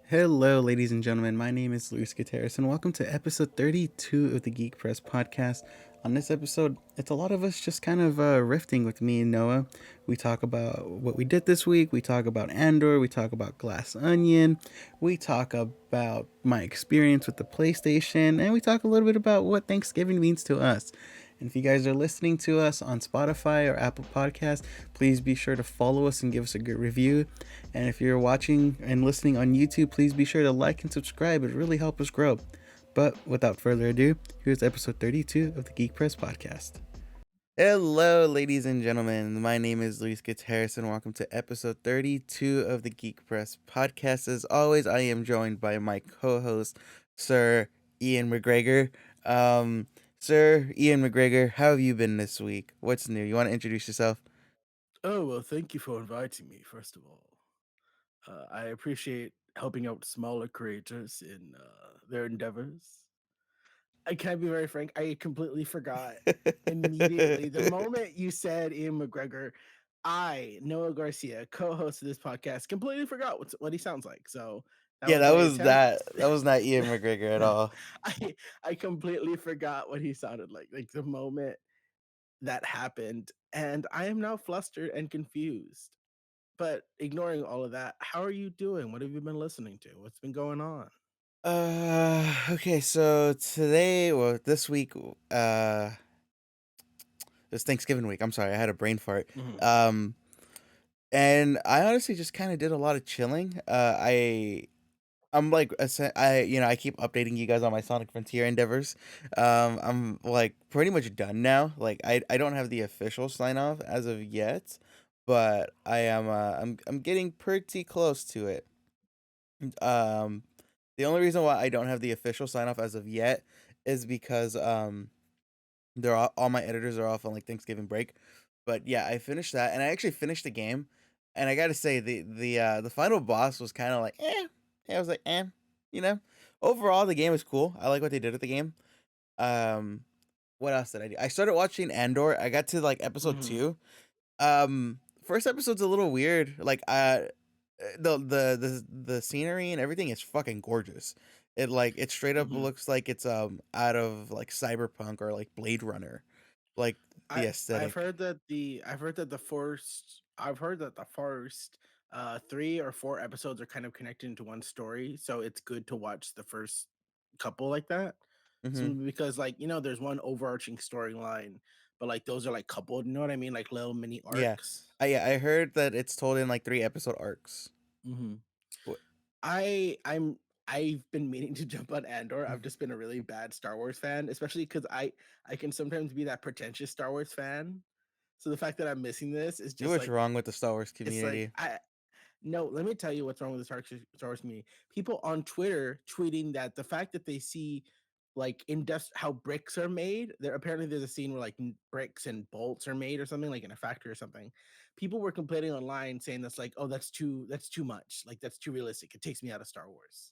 Hello, ladies and gentlemen. My name is Luis Gutierrez, and welcome to episode 32 of the Geek Press podcast. On this episode, it's a lot of us just kind of riffing with me and Noah. We talk about what we did this week, we talk about Andor, we talk about Glass Onion, we talk about my experience with the PlayStation, and we talk a little bit about what Thanksgiving means to us. And if you guys are listening to us on Spotify or Apple Podcasts, please be sure to follow us and give us a good review. And if you're watching and listening on YouTube, please be sure to like and subscribe. It really helps us grow. But without further ado, here's episode 32 of the Geek Press Podcast. Hello, ladies and gentlemen. My name is Luis Gutierrez, and welcome to episode 32 of the Geek Press Podcast. As always, I am joined by my co-host, Sir Ian McGregor. Sir Ian McGregor, how have you been this week? What's new? You want to introduce yourself? Oh, well, thank you for inviting me, first of all. I appreciate helping out smaller creators in their endeavors. I can be very frank, I completely forgot immediately. The moment you said Ian McGregor, I, Noah Garcia, co host of this podcast, completely forgot what he sounds like. So that Yeah, was that my was attempt. that. That was not Ian McGregor at all. I completely forgot what he sounded like the moment that happened. And I am now flustered and confused. But ignoring all of that, how are you doing? What have you been listening to? What's been going on? Okay, so today, well, this week, it's Thanksgiving week. I'm sorry, I had a brain fart. Mhm. Um, and I honestly just kind of did a lot of chilling. I'm like, I keep updating you guys on my Sonic Frontier endeavors. I'm like pretty much done now. Like, I don't have the official sign off as of yet, but I am, I'm getting pretty close to it. Um, the only reason why I don't have the official sign off as of yet is because all my editors are off on like Thanksgiving break. But yeah, I finished that, and I actually finished the game, and I got to say the final boss was kind of like I was like you know. Overall, the game is cool. I like what they did with the game. Um, what else did I do? I started watching Andor. I got to like episode Mhm. 2. First episode's a little weird. Like the scenery and everything is fucking gorgeous. It straight up Mhm. looks like it's out of like Cyberpunk or like Blade Runner. Like the I've aesthetic. heard that the first 3 or 4 episodes are kind of connected into one story, so it's good to watch the first couple like that. So Mhm. because there's one overarching storyline, but like those are like coupled, you know what I mean? Like little mini Yeah. arcs. I heard that it's told in like 3 episode arcs. Mhm. Wh- I've been meaning to jump on Andor. I've just been a really bad Star Wars fan, especially because I can sometimes be that pretentious Star Wars fan. So the fact that I'm missing this is You know just what's like wrong with the Star Wars it's like community? I no, let me tell you what's wrong with the Star Wars community. People on Twitter tweeting that the fact that they see like how bricks are made. There's a scene where like bricks and bolts are made or something like in a factory or something. People were complaining online saying that's like, oh, that's too much. Like that's too realistic. It takes me out of Star Wars.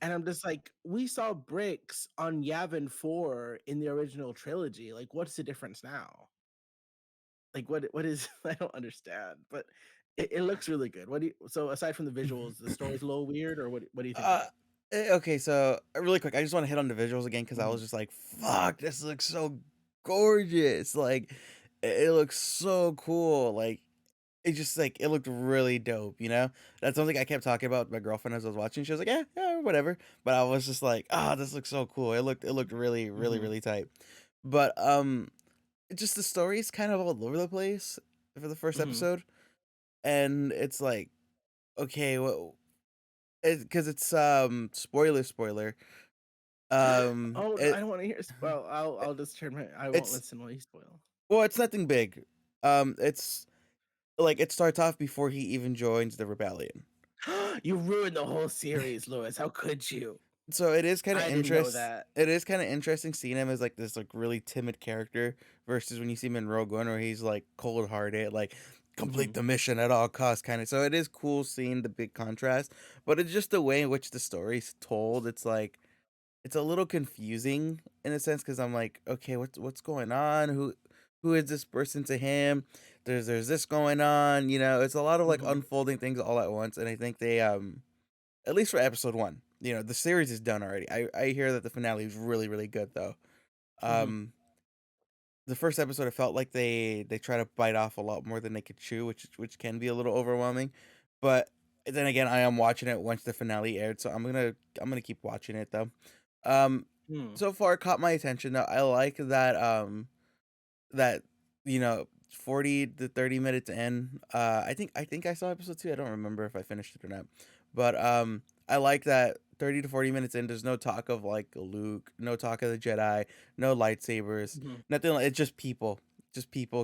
And I'm just like, we saw bricks on Yavin 4 in the original trilogy. Like, what's the difference now? Like what is I don't understand, but it looks really good. So aside from the visuals, the story's a little weird, or what do you think of uh it? okay, so really quick, I just want to hit on the visuals again because I Mhm. was just like, fuck, this looks so gorgeous. Like it looks so cool. Like it just like it looked really dope, you know? That's something I kept talking about with my girlfriend as I was watching. She was like, "Yeah, yeah, whatever." But I was just like, "Ah, this looks so cool." It looked really, really, Mhm. really tight. But just the story's kind of all over the place for the first Mhm. episode, and it's like, okay, well, because it's spoiler. Oh, no, I It, don't wanna hear spoil. I'll just turn my I won't it's listen while you spoil. well, it's nothing big. It's like it starts off before he even joins the rebellion. You ruined the whole series, Lewis. How could you? So it is kind of I didn't know that. interesting seeing him as like this like really timid character versus when you see him in Rogue One where he's like cold hearted, like complete Mhm. the mission at all costs kind of. So it is cool seeing the big contrast, but it's just the way in which the story's told. It's like it's a little confusing in a sense because I'm like, okay, what's going on? who is this person to him? There's this going on, it's a lot of like Mhm. unfolding things all at once, and I think they at least for episode 1, the series is done already. I hear that the finale is really, really good though. Mhm. Um the first episode, it felt like they try to bite off a lot more than they could chew, which can be a little overwhelming. But then again, I am watching it once the finale aired, so I'm gonna keep watching it though. Um, Mm. so far, it caught my attention. Though I like that 40 to 30 minutes in. I think I saw episode 2. I don't remember if I finished it or not, but I like that 30 to 40 minutes in. There's no talk of like Luke, no talk of the Jedi, no lightsabers, Mhm. nothing. It's just people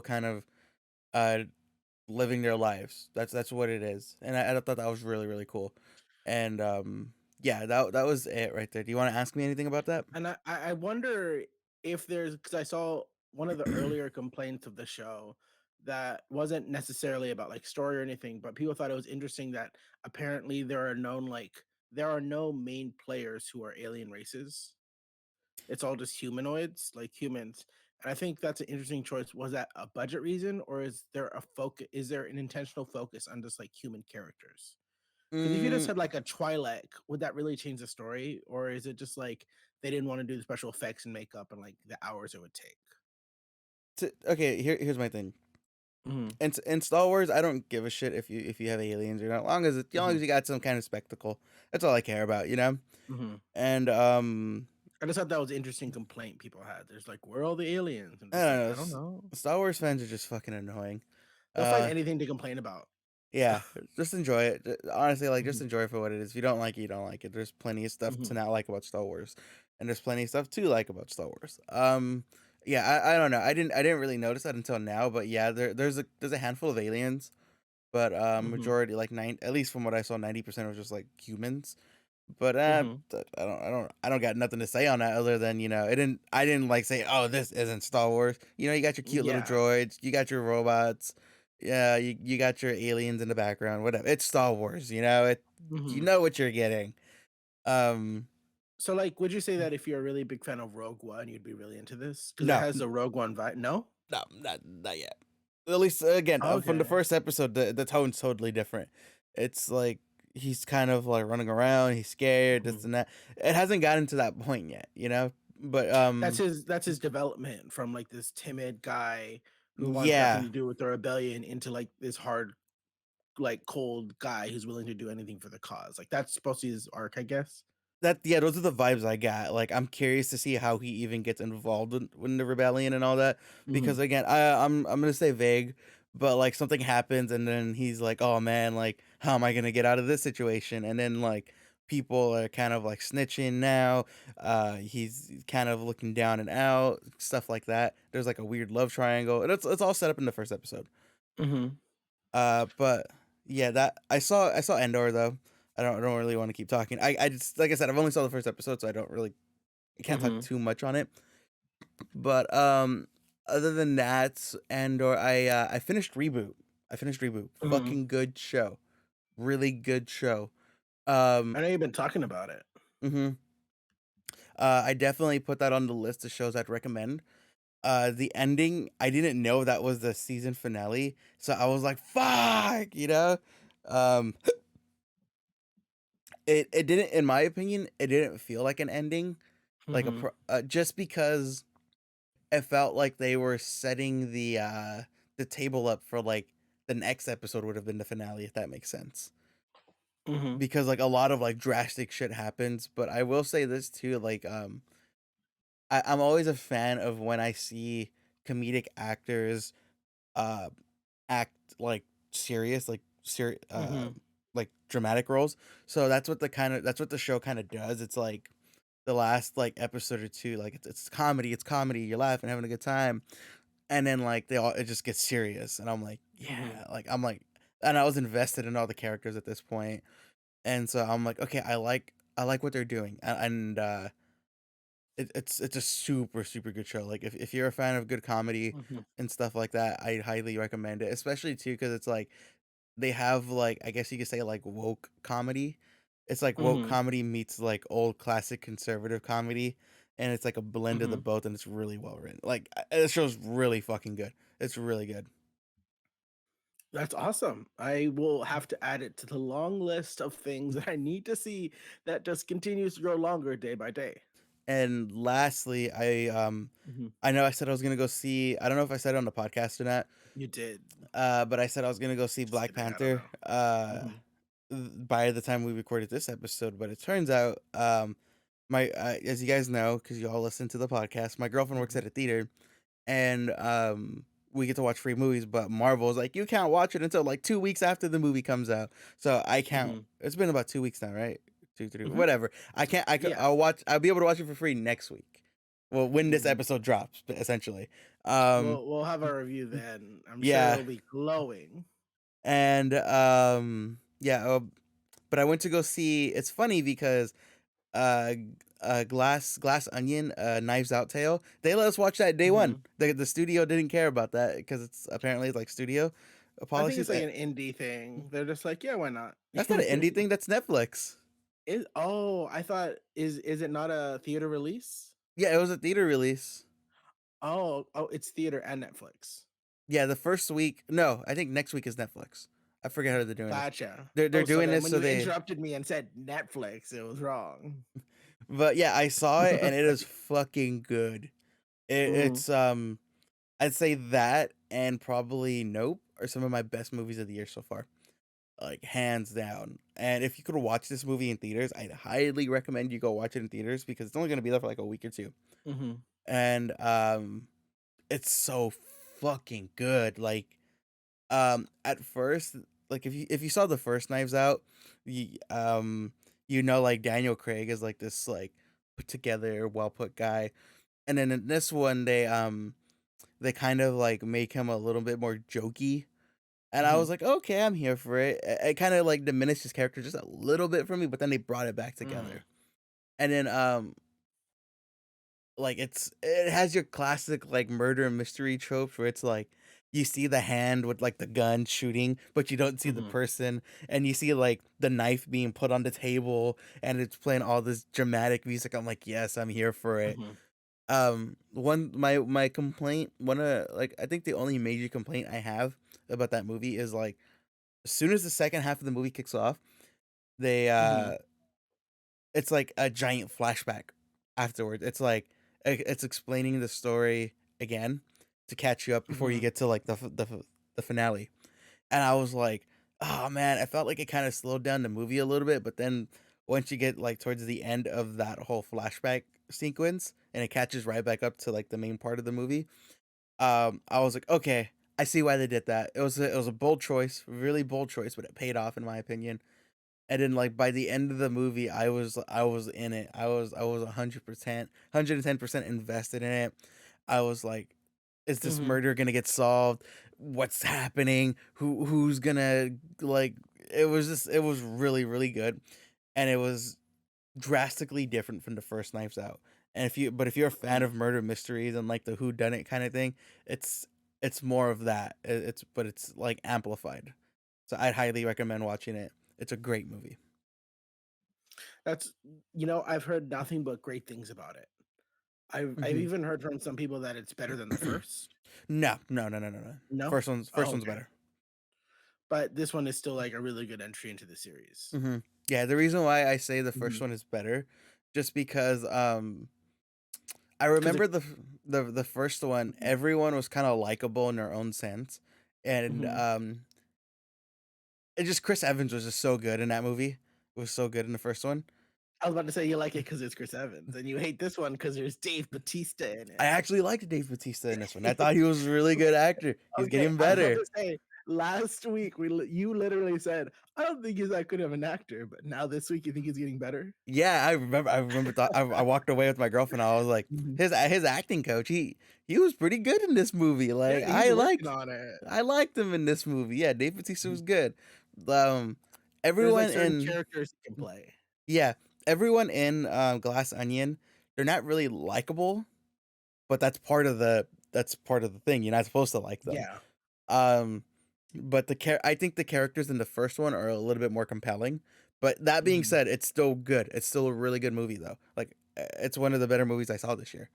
kind of uh living their lives. That's what it is, and I thought that was really, really cool. And yeah, that was it right there. Do you want to ask me anything about that? And I wonder if there's because I saw one of the earlier complaints of the show that wasn't necessarily about like story or anything, but people thought it was interesting that apparently there are no main players who are alien races. It's all just humanoids, like humans. And I think that's an interesting choice. Was that a budget reason, or is there a focus? Is there an intentional focus on just like human characters? Because if you just Mm, had like a Twi'lek, would that really change the story, or is it just like they didn't want to do the special effects and makeup and like the hours it would take? okay, here's my thing. Mhm. In Star Wars, I don't give a shit if you have aliens or not. As long as Mhm. you got some kind of spectacle, that's all I care about. Mhm. And I just thought that was an interesting complaint people had. There's like, where are all the aliens? I'm I just don't like, know. I don't know. Star Wars fans are just fucking annoying. They'll find Uh, anything to complain about. yeah, just enjoy it. Honestly, like just Mhm. enjoy it for what it is. If you don't like it, you don't like it. There's plenty of stuff to Mhm. not like about Star Wars, and there's plenty of stuff to like about Star Wars. Yeah, I don't know. I didn't really notice that until now, but yeah, there's a handful of aliens, but Mhm. majority like nine, at least from what I saw, 90% was just like humans. But Mhm. I don't got nothing to say on that other than I didn't like say, oh, this isn't Star Wars. You got your cute little Yeah. droids, you got your robots, yeah, you got your aliens in the background, whatever. It's Star Wars, you Mhm. know what you're getting. Um, So, like, would you say that if you're a really big fan of Rogue One, you'd be really into this? Because it no, has the Rogue One vibe. No? no, not yet. At least again, from the Okay. first episode, the tone's totally different. It's like he's kind of like running around, he's scared, this Mhm. and that. It hasn't gotten to that point yet. But That's his development from, like, this timid guy who wants nothing yeah, to do with the rebellion into, like, this hard, like, cold guy who's willing to do anything for the cause. Like, that's supposed to be his arc, I guess? yeah, those are the vibes I got. Like, I'm curious to see how he even gets involved in the rebellion and all that. Because Mhm. again, I'm gonna say vague, but like something happens and then he's like, oh man, like how am I gonna get out of this situation? And then like people are kind of like snitching now. He's kind of looking down and out, stuff like that. There's like a weird love triangle, and it's all set up in the first episode. Mhm. But yeah, that I saw Endor though. I don't really want to keep talking. I just like I said, I've only saw the first episode, so I can't talk Mhm. too much on it. But other than that, Andor, I finished Reboot. I finished Reboot. Mhm. Fucking good show. Really good show. I Um know you've been talking about it. mhm. I definitely put that on the list of shows I'd recommend. The ending, I didn't know that was the season finale, so I was like, "Fuck." Um it didn't, in my opinion, it didn't feel like an ending, like Mhm. just because it felt like they were setting the table up for like the next episode would have been the finale, if that makes sense. Mhm. Because like a lot of like drastic shit happens, but I will say this too, like I'm always a fan of when I see comedic actors uh act like serious, Mhm. like dramatic roles. So that's what the show kind of does. It's like the last like episode or two, like it's comedy, you're laughing, having a good time, and then like it just gets serious, and I'm like, Mhm. yeah, and I was invested in all the characters at this point, and so I'm like, okay, I like what they're doing, and it's a super, super good show. Like if you're a fan of good comedy Mhm. and stuff like that, I highly recommend it, especially too because it's like they have like, I guess you could say, like woke comedy. It's like woke Mhm. comedy meets like old classic conservative comedy. and it's like a blend of the Hmm. both, and it's really well written. Like the show's really fucking good. It's really good. That's awesome. I will have to add it to the long list of things that I need to see that just continues to grow longer day by day. And lastly, Mhm. I know I said I was gonna go see. I don't know if I said it on the podcast or not. You did. But I said I was gonna go see Just Black kidding. I don't Panther. know. Mhm. By the time we recorded this episode, but it turns out, my as you guys know, because you all listen to the podcast, my girlfriend works Mhm. at a theater, and we get to watch free movies. But Marvel's like, you can't watch it until like 2 weeks after the movie comes out. So I can't. Mhm. It's been about 2 weeks now, right? Two, three, Mhm. whatever. I can't. I could. Yeah. I'll watch. I'll be able to watch it for free next week. Well, when this Mhm. episode drops, essentially. Um, We'll have our review then. I'm sure yeah, it'll be glowing. and yeah. But I went to go see. It's funny because uh Glass Onion, Knives Out Tale. They let us watch that day one. Mhm. The studio didn't care about that because it's apparently like studio I think policies. it's like an indie thing. They're just like, yeah, why not? That's not an indie thing. That's Netflix. I thought is it not a theater release? Yeah, it was a theater release. Oh, it's theater and Netflix. Yeah, the first week. No, I think next week is Netflix. I forget how they're doing this. Gotcha. They're Oh, so doing then this when so you they. interrupted me and said Netflix, it was wrong. But yeah, I saw it and it is fucking good. Mhm. It's I'd say that and probably Nope are some of my best movies of the year so far. Like hands down. And if you could watch this movie in theaters, I'd highly recommend you go watch it in theaters because it's only going to be there for like a week or two. Mhm. And it's so fucking good. Like at first, like if you saw the first Knives Out, you know, like Daniel Craig is like this like put together, well put guy. And then in this one they kind of like make him a little bit more jokey. And I was Mhm. like, okay, I'm here for it. It kind of like diminished his character just a little bit for me, but then they brought it back Mhm. together. And then like it has your classic like murder mystery tropes where it's like you see the hand with like the gun shooting, but you don't see the Mhm. person, and you see like the knife being put on the table and it's playing all this dramatic music. I'm like, yes, I'm here for it. Mhm. One my complaint, one of like I think the only major complaint I have about that movie is like as soon as the second half of the movie kicks off, they Mhm. it's like a giant flashback afterwards. It's like it's explaining the story again to catch you up before you Mhm. get to like the finale. And I was like, oh man, I felt like it kind of slowed down the movie a little bit, but then once you get like towards the end of that whole flashback sequence and it catches right back up to like the main part of the movie, I was like, okay, I see why they did that. It was a bold choice, really bold choice, but it paid off in my opinion. And then like by the end of the movie, I was in it. I was 100%, 110% invested in it. I was like, is this Mhm. murder gonna get solved? What's happening? Who's gonna like? It was just it was really really good, and it was drastically different from the first Knives Out. And if you're a fan Mhm. of murder mysteries and like the who done it kind of thing, it's it's more of that. It's but it's like amplified. So I'd highly recommend watching it. It's a great movie. That's I've heard nothing but great things about it. I've Mhm. even heard from some people that it's better than the first. No, no, no, no, no, no. No? First Oh, one's okay. better. But this one is still like a really good entry into the series. Mhm. Yeah, the reason why I say the first Mhm. one is better, just because I 'Cause remember it the first one, Mhm. everyone was kind of likable in their own sense, and Mhm. it just Chris Evans was just so good in that movie. It was so good in the first one. I was about to say you like it because it's Chris Evans, and you hate this one because there's Dave Bautista in I it. actually liked Dave Bautista in this one. I thought he was a really good actor. He's Okay, getting I was about better. to say, last week you literally said, "I don't think he's that good of an actor," but now this week you think he's getting better? Yeah, I remember thought I walked away with my girlfriend. I was like, Mhm. his acting coach, he was pretty good in this movie. Yeah, Like he's working on it. I liked him in this movie. Yeah, Dave Bautista Mhm. was good. Um, There's, like, everyone certain in characters he can play. yeah, everyone in Glass Onion, they're not really likable, but that's part of the thing. You're not supposed to like them. Yeah. Um, but I think the characters in the first one are a little bit more compelling. But that being Mhm. said, it's still good. It's still a really good movie though. Like it's one of the better movies I saw this year.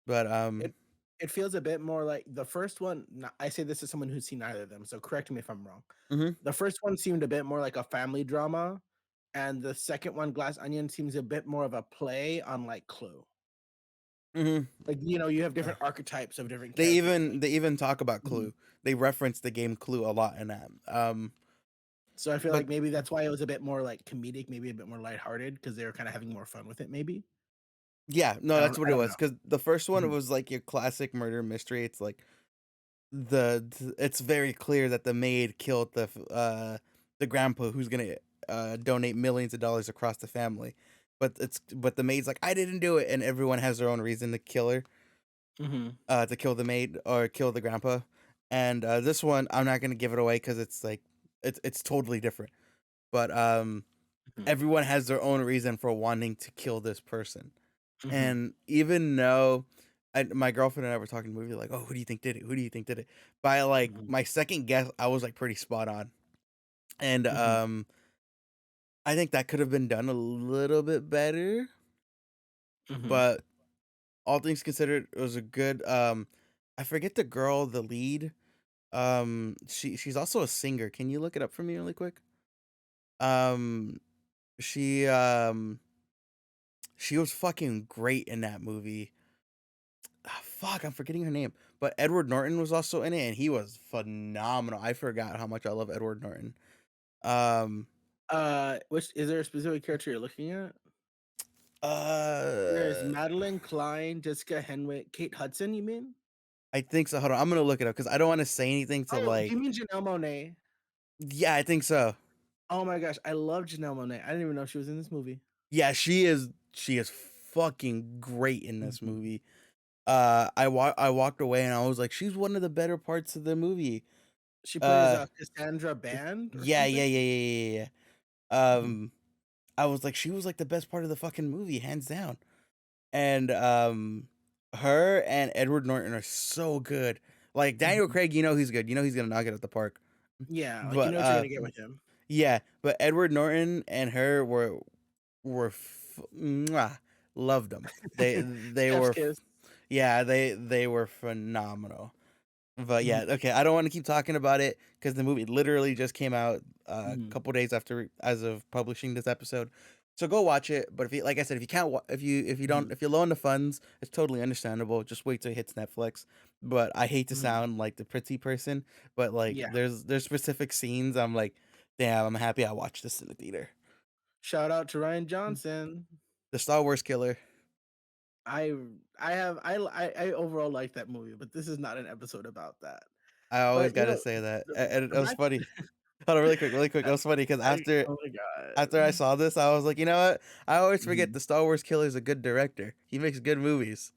But It it feels a bit more like the first one. I say this as someone who's seen neither of them, so correct me if I'm wrong. mhm, The first one seemed a bit more like a family drama, and the second one, Glass Onion, seems a bit more of a play on like Clue. mhm. Like, you have different archetypes of different They characters, even like they even talk about mhm. Clue. They reference the game Clue a lot in that. So I feel But like maybe that's why it was a bit more like comedic, maybe a bit more lighthearted because they were kinda having more fun with it, maybe? yeah, no, that's what I it don't was. know. Because the first one Mhm, was like your classic murder mystery. It's like it's very clear that the maid killed the grandpa who's gonna donate millions of dollars across the family. But the maid's like, I didn't do it, and everyone has their own reason to kill her, mhm, to kill the maid or kill the grandpa. And this one, I'm not gonna give it away because it's like it's totally different. But mhm, everyone has their own reason for wanting to kill this person. mhm, And even though my girlfriend and I were talking the movie, like, "Oh, who do you think did it? Who do you think did it?" By, like, mhm, my second guess, I was, like, pretty spot on. And, mhm, I think that could have been done a little bit better, mhm. but all things considered, it was a good, I forget the girl, the lead, she's also a singer. Can you look it up for me really quick? Um, she, she was fucking great in that movie. Ah, fuck, I'm forgetting her name. But Edward Norton was also in it, and he was phenomenal. I forgot how much I love Edward Norton. Um, Which is there a specific character you're looking at? There's uh, Madeline Klein, Jessica Henwick, Kate Hudson, you mean? I think so. Hold on, I'm gonna look it up because I don't want to say anything to Oh, do you like. mean Janelle Monáe? Yeah, I think so. Oh my gosh, I love Janelle Monáe. I didn't even know she was in this movie. Yeah, she is. She is fucking great in this Mhm. movie. I walked away and I was like, she's one of the better parts of the movie. She plays, Uh, Cassandra Band or yeah, yeah, something? yeah, yeah, yeah, yeah. Mhm, I was like, she was like the best part of the fucking movie, hands down. And her and Edward Norton are so good. Like Daniel mhm. Craig, he's good. You know he's gonna knock it at the park. Yeah, like, you But know what you're gonna get with him. yeah, but Edward Norton and her mwah, loved them. They Chef's were kiss. yeah, they were phenomenal. But yeah, Mhm, okay, I don't want to keep talking about it because the movie literally just came out a mhm, couple days after as of publishing this episode. So go watch it. But if you, like I said, if you can't, mhm. if you're low on the funds, it's totally understandable. Just wait till it hits Netflix. But I hate to Mhm. sound like the pretty person, but like Yeah. there's specific scenes I'm like, damn, I'm happy I watched this in the theater. Shout out to Ryan Johnson. The Star Wars killer. I I overall like that movie, but this is not an episode about that. I always But, gotta say that, the and it the was back funny. Hold on, really quick, really quick. It I was funny because oh my after I god. saw this, I was like, you know what? I always forget Mhm. the Star Wars killer is a good director. He makes good movies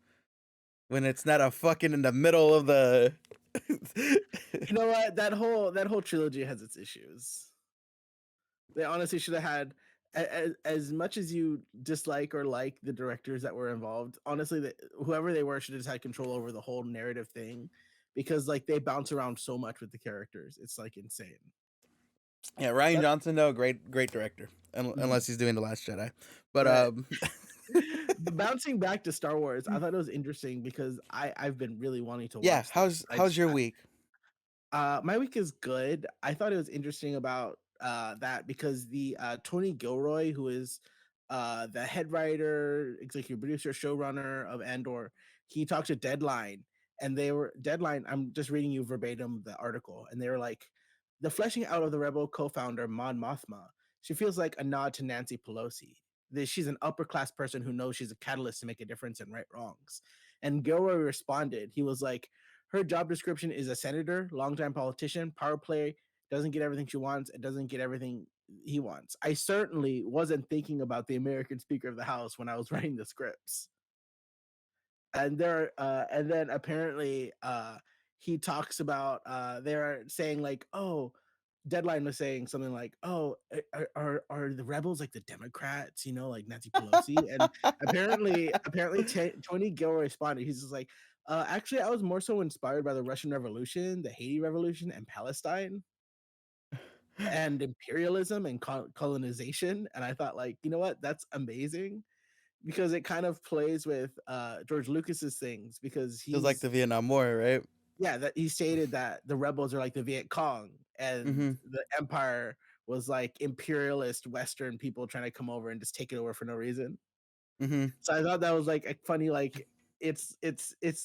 when it's not a fucking in the middle of the. You know what? That whole trilogy has its issues. They honestly should have had as much as you dislike or like the directors that were involved, honestly, whoever they were should have just had control over the whole narrative thing because, like, they bounce around so much with the characters. It's, like, insane. Yeah, Ryan But Johnson, though, great director, mhm. unless he's doing the Last Jedi. But But bouncing back to Star Wars, I thought it was interesting because I've been really wanting to yeah, watch this. how's your week? My week is good. I thought it was interesting about that because the Tony Gilroy, who is the head writer, executive producer, showrunner of Andor, he talked to Deadline, and they were Deadline. I'm just reading you verbatim the article, and they were like, the fleshing out of the Rebel co-founder Mon Mothma. She feels like a nod to Nancy Pelosi. She's an upper class person who knows she's a catalyst to make a difference in right wrongs. And Gilroy responded. He was like, her job description is a senator, longtime politician, power play, doesn't get everything she wants, and doesn't get everything he wants. I certainly wasn't thinking about the American Speaker of the House when I was writing the scripts. And then apparently he talks about they're saying like, oh, Deadline was saying something like, "Oh, are the rebels like the Democrats, like Nancy Pelosi?" And apparently Tony Gill responded. He's just like, actually, I was more so inspired by the Russian Revolution, the Haiti Revolution, and Palestine, and imperialism and colonization." And I thought, like, you know what? That's amazing because it kind of plays with George Lucas's things because It was like he's the Vietnam War, right? yeah, that he stated that the rebels are like the Viet Cong and Mm-hmm. the Empire was like imperialist Western people trying to come over and just take it over for no reason. Mm-hmm. So I thought that was like a funny, like it's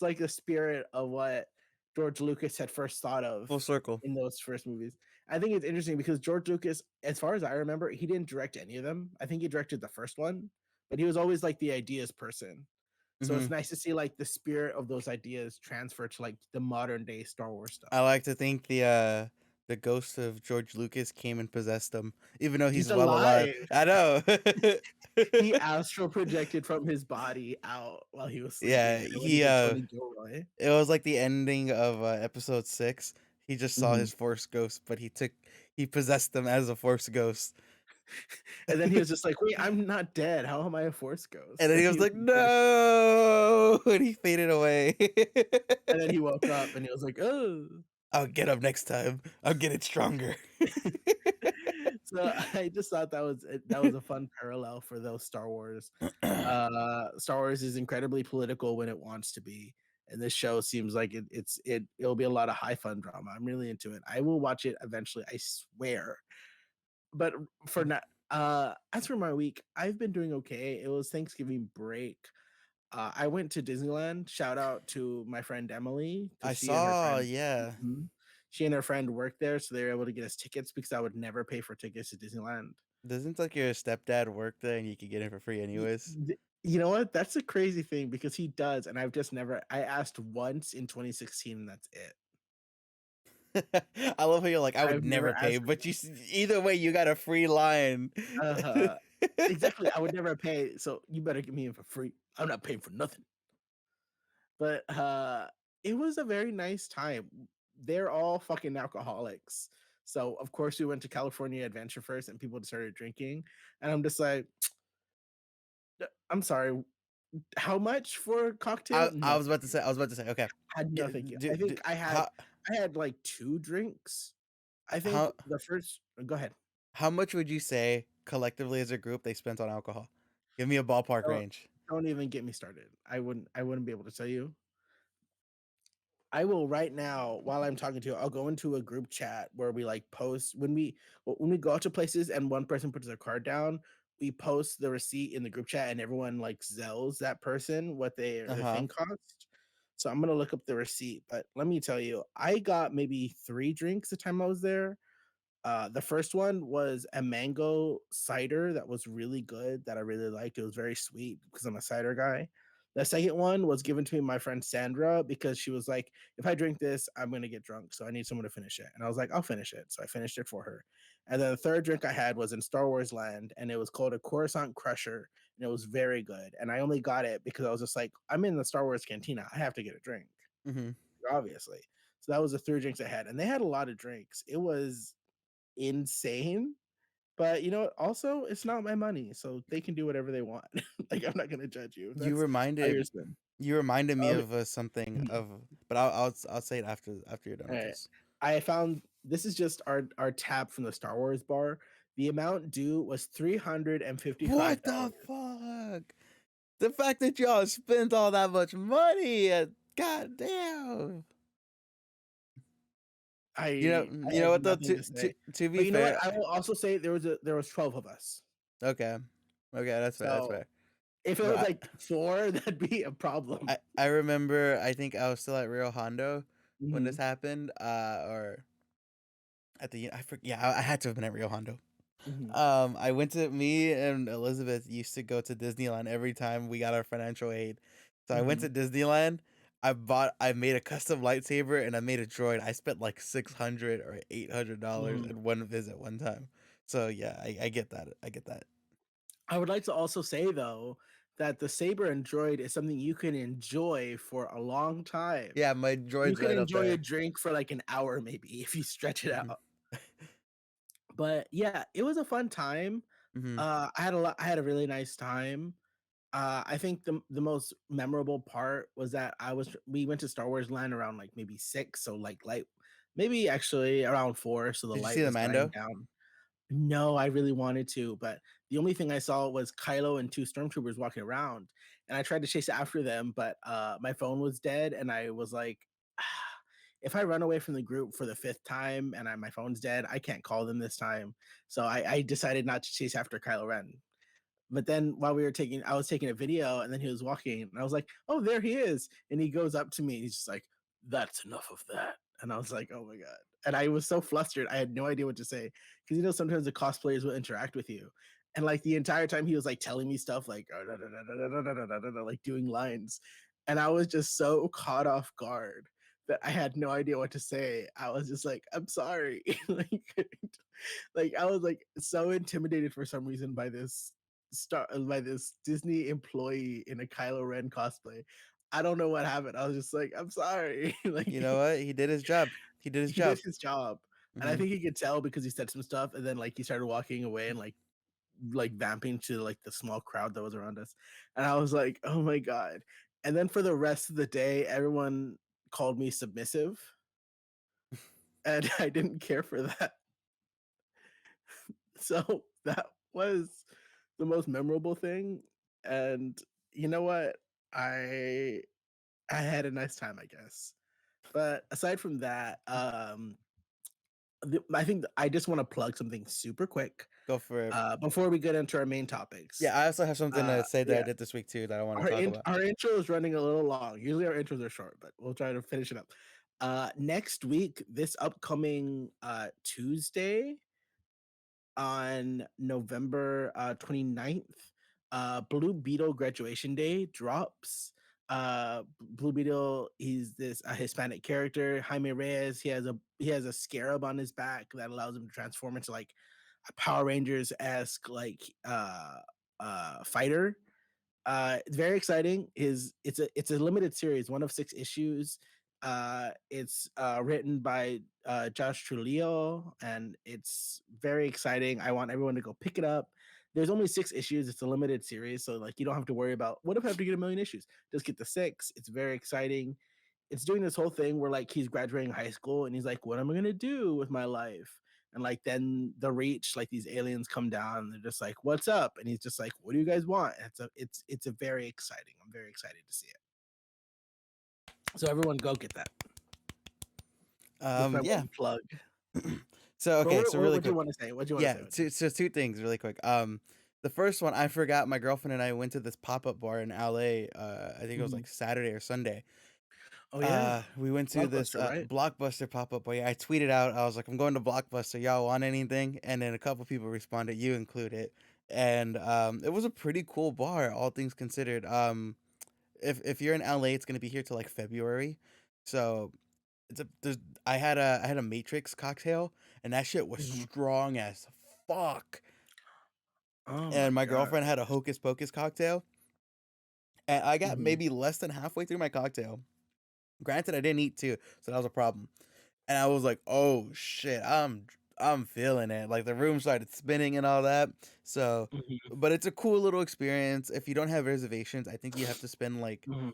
like the spirit of what George Lucas had first thought of Full circle. in those first movies. I think it's interesting because George Lucas, as far as I remember, he didn't direct any of them. I think he directed the first one, but he was always like the ideas person. So Mm-hmm. it's nice to see like the spirit of those ideas transfer to like the modern day Star Wars stuff. I like to think the ghost of George Lucas came and possessed him, even though He's he's well alive. alive. I know. He astral projected from his body out while he was Yeah, sleeping. And when he he did Tony Gilroy, it was like the ending of episode 6. He just saw mhm. his force ghost, but he possessed them as a force ghost. And then he was just like, "Wait, I'm not dead. How am I a Force And ghost?" then And he was like, "No!" And he faded away. and then he woke up and he was like, "Oh." I'll get him next time. I'll get it stronger. So I just thought that was a fun parallel for those Star Wars. Star Wars is incredibly political when it wants to be, and this show seems like it'll be a lot of high fun drama. I'm really into it. I will watch it eventually. I swear. But for now, as for my week, I've been doing okay. It was Thanksgiving break. I went to Disneyland. Shout out to my friend Emily I because she and her saw, friend, yeah. mhm. She and her friend worked there, so they were able to get us tickets because I would never pay for tickets to Disneyland. Doesn't like your stepdad work there and you could get it for free Y- anyways? You know what? That's a crazy thing because he does, and I've just never. I asked once in 2016, and that's it. I love how you're like, I would I've never never pay, asked. but either way, you got a free line. Uh, exactly. I would never pay, so you better get me in for free. I'm not paying for nothing. But it was a very nice time. They're all fucking alcoholics. So of course we went to California Adventure first and people started drinking. And I'm just like, I'm sorry, how much for a cocktail? I No, was about thank to you. say, I was about to say, okay, Had no thank you. I think how I had like two drinks. I think how the first go ahead. how much would you say collectively as a group they spent on alcohol? Give me a ballpark Don't, range. don't even get me started. I wouldn't be able to tell you. I will right now while I'm talking to you. I'll go into a group chat where we like post when we go out to places and one person puts their card down. We post the receipt in the group chat and everyone like zells that person what Uh their huh. thing cost. So I'm gonna look up the receipt. But let me tell you, I got maybe 3 drinks the time I was there. The first one was a mango cider that was really good that I really liked. It was very sweet because I'm a cider guy. The second one was given to me by my friend Sandra because she was like, if I drink this, I'm gonna get drunk. So I need someone to finish it. And I was like, I'll finish it. So I finished it for her. And then the third drink I had was in Star Wars Land and it was called a Coruscant Crusher. And it was very good. And I only got it because I was just like, I'm in the Star Wars cantina. I have to get a drink, Mm-hmm. obviously. So that was the 3 drinks I had. And they had a lot of drinks. It was insane. But you know what? Also, it's not my money, so they can do whatever they want. Like I'm not gonna judge you if You that's how reminded you're spending. you reminded me Um, of something mhm. of, but I'll say it after you're done All with right. this. I found this is just our tab from the Star Wars bar. The amount due was What $355. the fuck? The fact that y'all spent all that much money, god damn. I You know have what though? nothing to say. To be But you know what? fair, I will also say there was 12 of us. okay, okay, that's fair. That's So fair. if it Bro, was like four, that'd be a problem. I remember. I think I was still at Rio Hondo when this Mhm, happened. Or at the I forget. Yeah, I had to have been at Rio Hondo. mhm, I went to me and Elizabeth used to go to Disneyland every time we got our financial aid. So I went to mhm, Disneyland. I made a custom lightsaber and I made a droid. I spent like $600 or $800 mhm. in one visit one time. So yeah, I get that. I get that. I would like to also say though that the saber and droid is something you can enjoy for a long time. Yeah, my You droid's can right up enjoy a there. drink for like an hour maybe if you stretch it Hmm. out. But yeah, it was a fun time. Hmm. I had a really nice time. I think the most memorable part was that we went to Star Wars Land around like maybe 6, so like light maybe actually around 4, so the Did you see light the was dying Mando? down. No, I really wanted to, but The only thing I saw was Kylo and two stormtroopers walking around, and I tried to chase after them, but my phone was dead, and I was like, if I run away from the group for the fifth time and my phone's dead, I can't call them this time. So I decided not to chase after Kylo Ren. But then while I was taking a video, and then he was walking, and I was like, "Oh, there he is!" And he goes up to me, and he's just like, "That's enough of that." And I was like, "Oh my god!" And I was so flustered, I had no idea what to say because sometimes the cosplayers will interact with you, and like the entire time he was like telling me stuff like like doing lines, and I was just so caught off guard that I had no idea what to say. I was just like, "I'm sorry," like I was like so intimidated for some reason by this Disney employee in a Kylo Ren cosplay. I don't know what happened. I was just like, I'm sorry. Like You know what? He did his job. He did his he did job. his job. And I Hmm. think he could tell because he said some stuff and then like he started walking away and like vamping to like the small crowd that was around us. And I was like, oh my God. And then for the rest of the day, everyone called me submissive. And I didn't care for that. So that was the most memorable thing. And you know what? I I had a nice time, I guess. But aside from that, I think I just want to plug something super quick Go for it. before we get into our main topics. Yeah, I also have something to say that I Yeah, did this week too that I want to talk about. our intro is running a little long. Usually our intros are short, but we'll try to finish it up. Next week, this upcoming Tuesday, on November 29th, Blue Beetle Graduation Day drops. Blue Beetle, he's this Hispanic character, Jaime Reyes. He has a scarab on his back that allows him to transform into like a Power Rangers esque like fighter. It's very exciting. Is It's a limited series, one of 6 issues. It's written by Josh Trujillo, and it's very exciting. I want everyone to go pick it up. There's only 6 issues. It's a limited series, so like you don't have to worry about what if I have to get a million issues. Just get the 6. It's very exciting. It's doing this whole thing where like he's graduating high school and he's like, "What am I gonna do with my life?" And like then the Reach, like these aliens come down and they're just like, "What's up?" And he's just like, "What do you guys want?" And it's a very exciting. I'm very excited to see it. So everyone go get that. That's my Yeah. one plug. So But okay, so really what do you quick. want to say? What do you want to Yeah, say? What do you two want to so say? 2 things really quick. The first one I forgot my girlfriend and I went to this pop-up bar in LA. I think it was Mhm. like Saturday or Sunday. Oh yeah, We went to this Blockbuster, right? Blockbuster pop-up bar. Yeah, I tweeted out, I was like, I'm going to Blockbuster, y'all want anything? And then a couple people responded, you included. And it was a pretty cool bar, all things considered. If you're in LA, it's gonna be here till like February. So I had a Matrix cocktail, and that shit was Mhm. strong as fuck. Oh my And my god. girlfriend had a Hocus Pocus cocktail, and I got Mhm. maybe less than halfway through my cocktail. Granted, I didn't eat too, so that was a problem. And I was like, "Oh shit, I'm feeling it." Like the room started spinning and all that. So, Mhm. but it's a cool little experience. If you don't have reservations, I think you have to spend Mhm.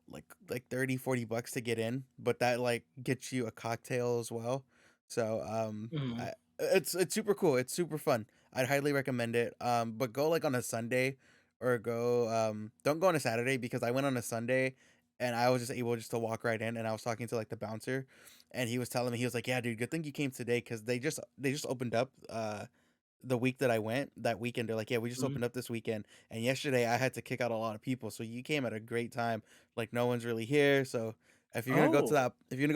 like 30-40 bucks to get in, but that like gets you a cocktail as well. So Mhm. it's super cool. It's super fun. I'd highly recommend it. But go like on a Sunday, or go don't go on a Saturday, because I went on a Sunday and I was just able just to walk right in, and I was talking to like the bouncer, and he was telling me, he was like, "Yeah, dude, good thing you came today, cuz they just opened up the week that I went, that weekend. They're like, "Yeah, we just Mhm. opened up this weekend." And yesterday I had to kick out a lot of people. So you came at a great time. Like no one's really here. So Oh. if you're gonna go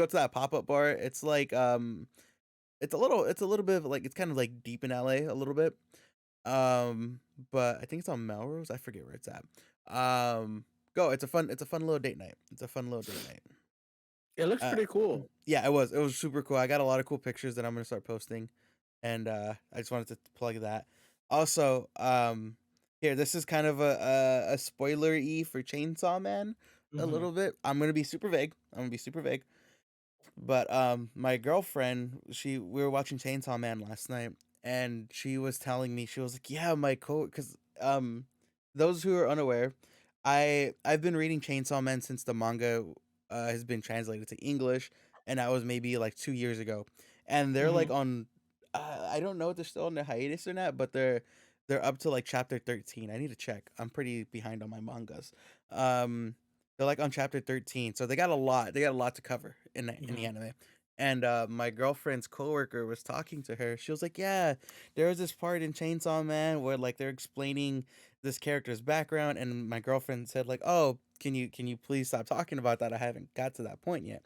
to that pop-up bar, it's like it's a little bit of like, it's kind of like deep in LA a little bit. Um but I think it's on Melrose. I forget where it's at. Go. It's a fun little date night. It's a fun little date night. It looks Uh pretty cool. yeah, it was super cool. I got a lot of cool pictures that I'm gonna start posting, and I just wanted to plug that. Also, here, this is kind of a spoiler y for Chainsaw Man a Mhm. little bit. I'm gonna be super vague. I'm gonna be super vague. But my girlfriend, we were watching Chainsaw Man last night, and she was telling me, she was like, "Yeah, my because those who are unaware, I've been reading Chainsaw Man since the manga has been translated to English, and that was maybe like 2 years ago, and they're like Mhm. on, I don't know if they're still on the hiatus or not, but they're up to like chapter 13. I need to check. I'm pretty behind on my mangas. Um, they're like on chapter 13, so they got a lot. They got a lot to cover in the Mhm. anime. And my girlfriend's coworker was talking to her. She was like, "Yeah, there was this part in Chainsaw Man where like they're explaining this character's background," and my girlfriend said like, "Oh, can you please stop talking about that? I haven't got to that point yet."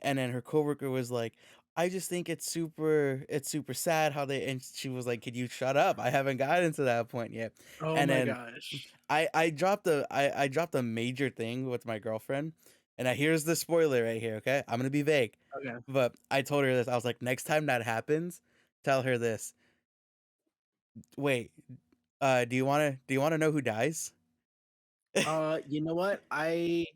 And then her coworker was like, "I just think it's super sad how they," and she was like, "Could you shut up? I haven't gotten to that point yet." Oh And my then gosh. I dropped a major thing with my girlfriend, and here's the spoiler right here, okay? I'm gonna be vague, Okay. but I told her this. I was like, next time that happens, tell her this. Wait, do you wanna know who dies? You know what? I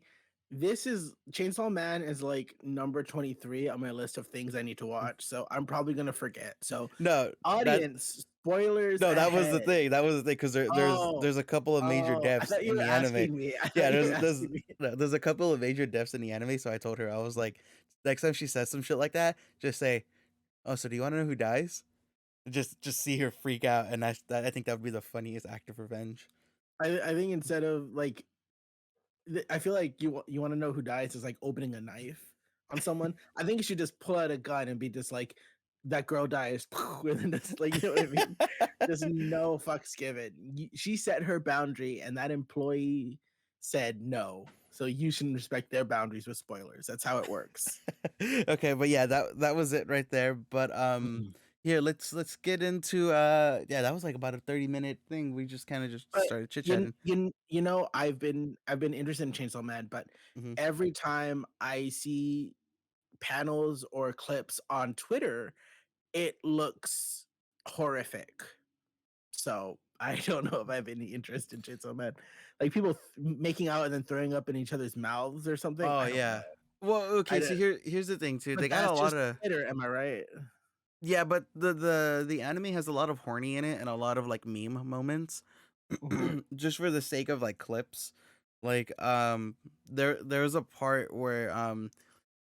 This is Chainsaw Man is like number 23 on my list of things I need to watch, so I'm probably gonna forget. So, No, that audience, spoilers no, that was the ahead. thing. That was the thing because there's Oh, there's a couple of major oh, I deaths thought you in were the anime. asking me. I Yeah, thought you were asking me. there's a couple of major deaths in the anime. So I told her I was like, next time she says some shit like that, just say, "Oh, so do you want to know who dies?" Just see her freak out, and I think that would be the funniest act of revenge. I think instead of like I feel like you want to know who dies is like opening a knife on someone. I think you should just pull out a gun and be just like, that girl dies, and then just like, you know what I mean? Just no fucks given. She set her boundary, and that employee said no. So you shouldn't respect their boundaries with spoilers. That's how it works. Okay, but yeah, that was it right there. But Mhm. here let's get into yeah, that was like about a 30-minute thing. We just kind of just But started chit chatting. you know, I've been interested in Chainsaw Man, but Hmm. every time I see panels or clips on Twitter, it looks horrific. So, I don't know if I have any interest in Chainsaw Man. Like, people making out and then throwing up in each other's mouths or something, Oh I don't yeah. know. Well, I okay, so don't here's the thing too. But They got a that's lot just of Twitter, am I right? yeah, but the anime has a lot of horny in it and a lot of like meme moments. Mhm, Just for the sake of like clips. Like there's a part where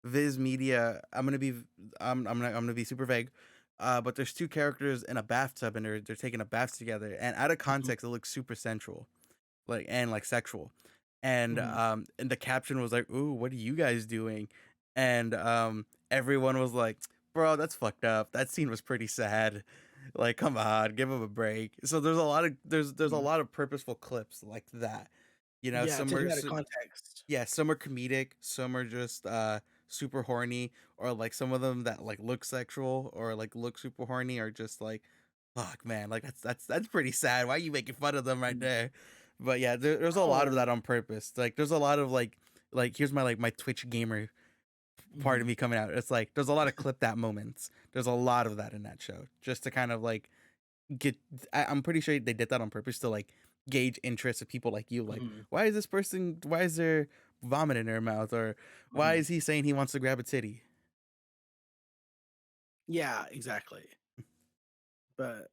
Viz Media, I'm gonna be super vague. But there's two characters in a bathtub and they're taking a bath together, and out of mhm, context it looks super sensual, like and like sexual. mhm. And the caption was like, "Ooh, what are you guys doing?" And everyone was like, "Bro, that's fucked up. That scene was pretty sad. Like, come on, give him a break." So there's a Mhm. lot of purposeful clips like that. You know, Yeah, taken out of context. yeah, some are comedic, some are just super horny, or like some of them that like look sexual or like look super horny are just like, fuck man, like that's pretty sad. Why are you making fun of them right Mm. there? But yeah, there's a lot of Oh, that on purpose. Like there's a lot of like here's my like my Twitch gamer part of mhm, me coming out. It's like there's a lot of clip that moments. There's a lot of that in that show. Just to kind of like get I'm pretty sure they did that on purpose to like gauge interest of people like you. Like, mhm, why is there vomit in their mouth? Or why mhm. is he saying he wants to grab a titty? Yeah, exactly. But,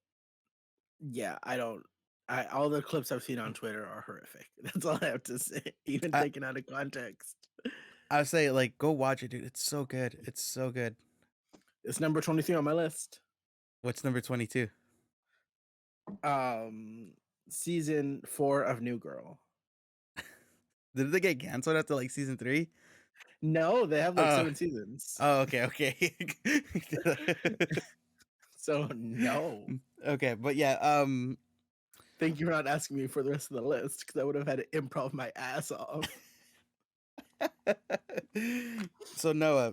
yeah, I don't I all the clips I've seen on Twitter are horrific. That's all I have to say, even I taken out of context. I say like go watch it, dude. It's so good. It's so good. It's number 23 on my list. What's number 22? Um, season 4 of New Girl. Did they get canceled after like season 3? No, they have, like, Oh, 7 seasons. oh, okay, okay. So, no. Okay, but yeah, Thank you for not asking me for the rest of the list, because I would have had to improv my ass off. so Noah,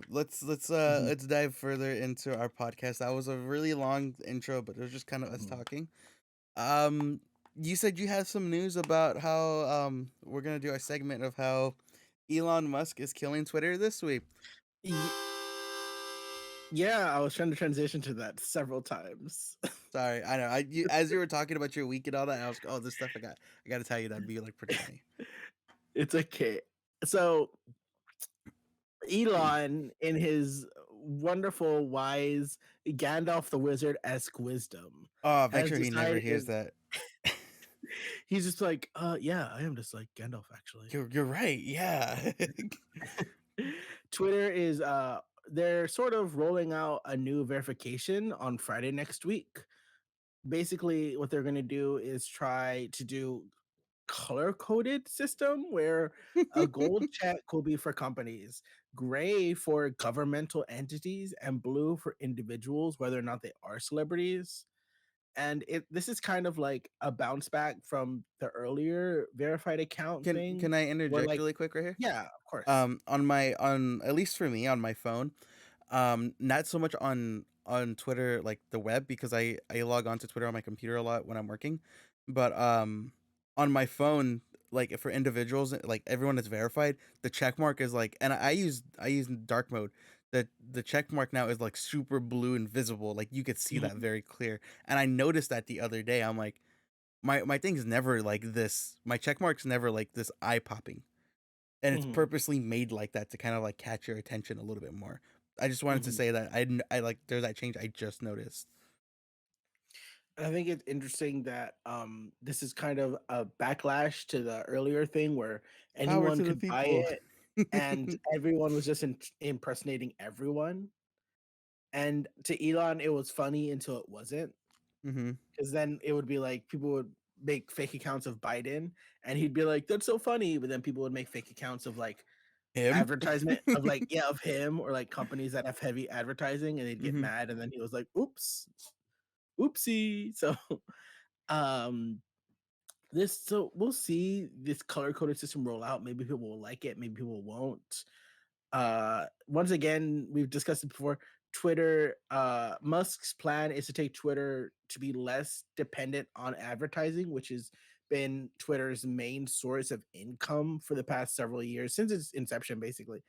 Mhm, let's dive further into our podcast. That was a really long intro, but it was just kind of us mhm. talking. Um, you said you had some news about how we're gonna do our segment of how Elon Musk is killing Twitter this week. Ye Yeah, I was trying to transition to that several times. Sorry, I know. As you were talking about your week and all that, I was like, oh, this stuff I got to tell you that'd be like pretty funny. It's okay. So, Elon, in his wonderful, wise, Gandalf the Wizard-esque wisdom, Oh, make has sure he never hears decided that. he's just like, yeah, I am just like Gandalf, actually." You're right. Yeah. Twitter is, they're sort of rolling out a new verification on Friday next week. basically what they're going to do is try to do color coded system where a gold check will be for companies, gray for governmental entities, and blue for individuals, whether or not they are celebrities. And this is kind of like a bounce back from the earlier verified account thing, Can I where interject like, really quick right here? yeah, of course. On at least for me on my phone, not so much on Twitter, like the web, because I log on to Twitter on my computer a lot when I'm working, but on my phone, like for individuals, like everyone that's verified, the check mark is like, and I use dark mode. The check mark now is like super blue and visible, like you could see that Mhm, very clear. And I noticed that the other day. I'm like, my thing's never like this. My check mark's never like this eye popping, and it's mhm, purposely made like that to kind of like catch your attention a little bit more. I just wanted to mhm. say that I like there's that change I just noticed. I think it's interesting that this is kind of a backlash to the earlier thing where Power anyone to the could buy people. it and everyone was just impersonating everyone. And to Elon, it was funny until it wasn't, Mhm. because then it would be like people would make fake accounts of Biden, and he'd be like, "That's so funny," but then people would make fake accounts of like Him? advertisement of like, yeah, of him or like companies that have heavy advertising, and they'd get Mhm. mad, and then he was like, "Oops, oopsie." So um so we'll see this color coded system roll out. Maybe people will like it, maybe people won't. Once again, we've discussed it before. Twitter, Musk's plan is to take Twitter to be less dependent on advertising, which has been Twitter's main source of income for the past several years, since its inception, basically.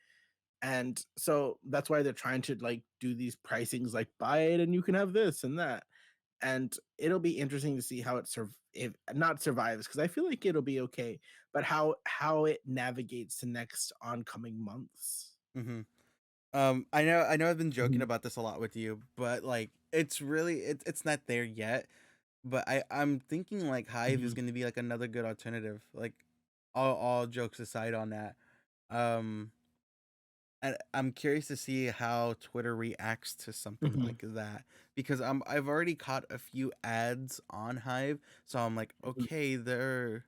And so that's why they're trying to like do these pricings like buy it and you can have this and that. And it'll be interesting to see how it if not survives, because I feel like it'll be okay, but how it navigates the next oncoming months. Mhm. I know I've been joking Mhm, about this a lot with you, but like it's really it's not there yet. But I'm thinking like Hive is mhm, gonna be like another good alternative. Like all jokes aside on that. Um and I'm curious to see how Twitter reacts to something mhm, like that, because I've already caught a few ads on Hive, so I'm like, mhm, okay, they're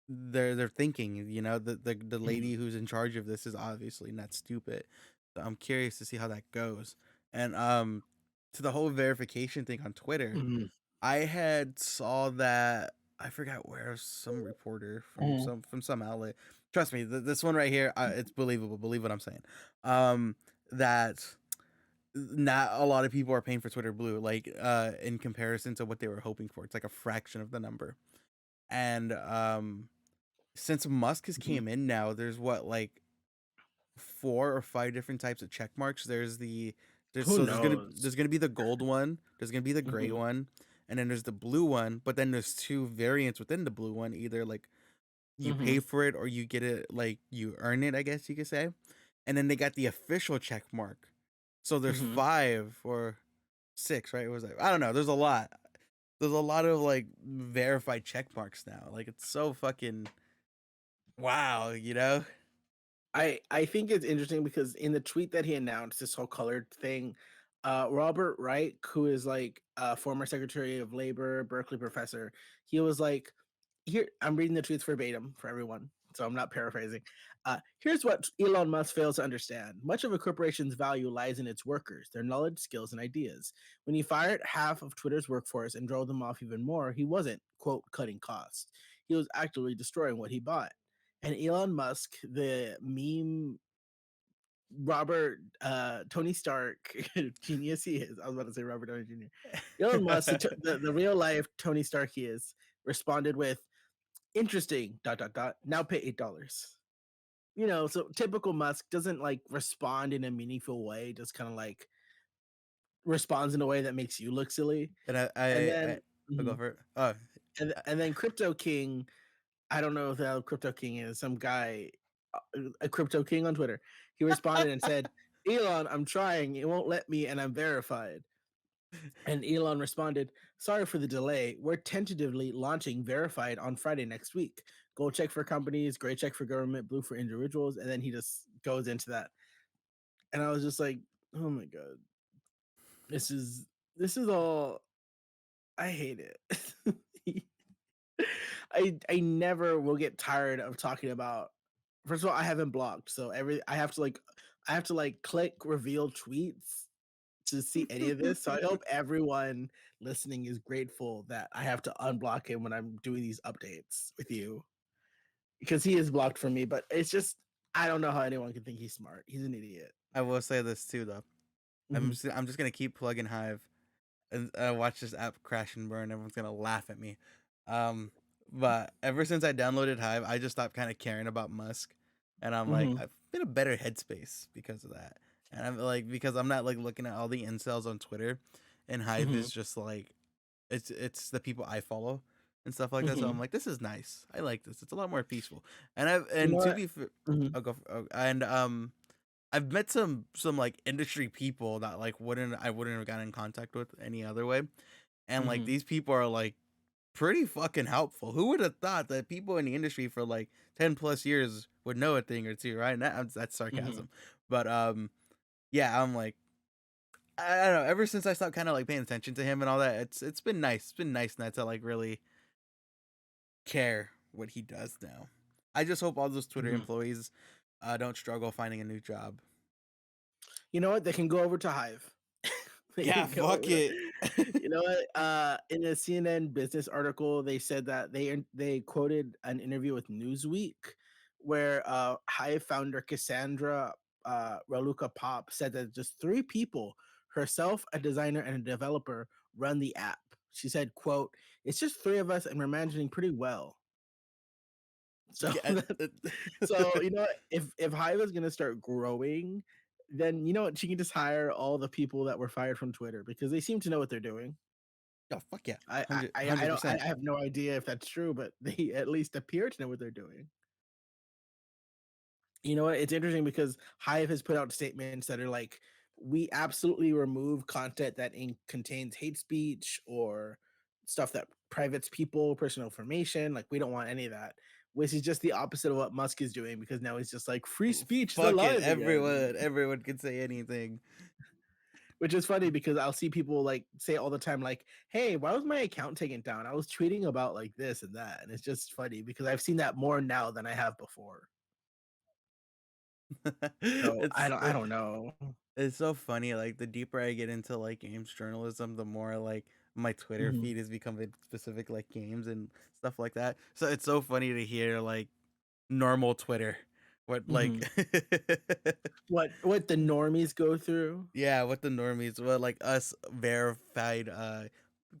thinking, the mhm, lady who's in charge of this is obviously not stupid. So I'm curious to see how that goes. And to the whole verification thing on Twitter, mhm, I had saw that I forgot where some reporter from mhm, some outlet. Trust me, this one right here, it's believable. Believe what I'm saying. That not a lot of people are paying for Twitter Blue, like in comparison to what they were hoping for. It's like a fraction of the number. And since Musk has mhm. came in now, there's what, like, 4 or 5 different types of check marks. Who There's knows? gonna be the gold one, there's gonna be the gray Mhm, one, and then there's the blue one. But then there's 2 variants within the blue one. Either like you pay mhm, for it or you get it, like you earn it, I guess you could say. And then they got the official check mark. So there's mhm. 5 or 6, right? It was like, I don't know. There's a lot. There's a lot of like verified check marks now. Like it's so fucking wow. I think it's interesting because in the tweet that he announced this whole colored thing, Robert Reich, who is like a former Secretary of Labor, Berkeley professor, he was like, here I'm reading the tweets verbatim for everyone, so I'm not paraphrasing. Here's what Elon Musk fails to understand: much of a corporation's value lies in its workers, their knowledge, skills, and ideas. When he fired half of Twitter's workforce and drove them off even more, he wasn't quote cutting costs. He was actively destroying what he bought. And Elon Musk, the meme Robert Tony Stark genius he is. I was about to say Robert Downey Jr. Elon Musk, the real life Tony Stark he is, responded with interesting dot dot dot. Now pay $8. So typical Musk doesn't like respond in a meaningful way, just kind of like responds in a way that makes you look silly. And And I then I'll go mhm. for it. Oh, And then Crypto King, I don't know who Crypto King is, some guy, a Crypto King on Twitter. He responded and said, Elon, I'm trying. It won't let me, and I'm verified. And Elon responded, sorry for the delay. We're tentatively launching verified on Friday next week. Gold check for companies, gray check for government, blue for individuals. And then he just goes into that. And I was just like, oh my God, this is all. I hate it. I never will get tired of talking about. First of all, I haven't blocked, so I have to like click reveal tweets to see any of this. So I hope everyone listening is grateful that I have to unblock him when I'm doing these updates with you because he is blocked from me. But it's just I don't know how anyone can think he's smart. He's an idiot. I will say this too, though. Mhm, I'm just gonna keep plugging Hive and watch this app crash and burn. Everyone's gonna laugh at me. Um, but ever since I downloaded Hive, I just stopped kind of caring about Musk, and I'm like, mhm, I've been a better headspace because of that. And I'm like, because I'm not like looking at all the incels on Twitter, and Hive mhm, is just like it's the people I follow and stuff like that. So I'm mhm. like, this is nice. I like this. It's a lot more peaceful. You And know to what? be fair, Mhm, I'll go and I've met some like industry people that like I wouldn't have gotten in contact with any other way. And like mhm, these people are like pretty fucking helpful. Who would have thought that people in the industry for like 10 plus years would know a thing or two, right? And that's mhm. sarcasm. But yeah, I'm like I don't know, ever since I stopped kind of like paying attention to him and all that, it's been nice. It's been nice not to like really care what he does now. I just hope all those Twitter Mhm. employees don't struggle finding a new job. You know what? They can go over to Hive. They Yeah, can go fuck over. it. You know what? In a CNN business article, they said that they quoted an interview with Newsweek where Hive founder Cassandra Raluca Pop said that just three people, herself, a designer, and a developer, run the app. She said, "quote It's just three of us, and we're managing pretty well." So Yeah. so you know what? If Hive is gonna start growing, then you know what? She can just hire all the people that were fired from Twitter because they seem to know what they're doing. Oh fuck yeah, I I 100 I I don't I 100%. have no idea if that's true, but they at least appear to know what they're doing. You know what? It's interesting because Hive has put out statements that are like, we absolutely remove content that contains hate speech or stuff that privates people, personal information. Like, we don't want any of that, which is just the opposite of what Musk is doing because now he's just like, free speech is Fuck it, alive again. everyone can say anything. Which is funny because I'll see people like say all the time, like, hey, why was my account taken down? I was tweeting about like this and that. And it's just funny because I've seen that more now than I have before. So it's I don't know. it's so funny. Like the deeper I get into like games journalism, the more like my Twitter Mhm, feed is becoming specific like games and stuff like that. So it's so funny to hear like normal Twitter, what like mhm. What the normies go through. yeah, what the normies, what like us verified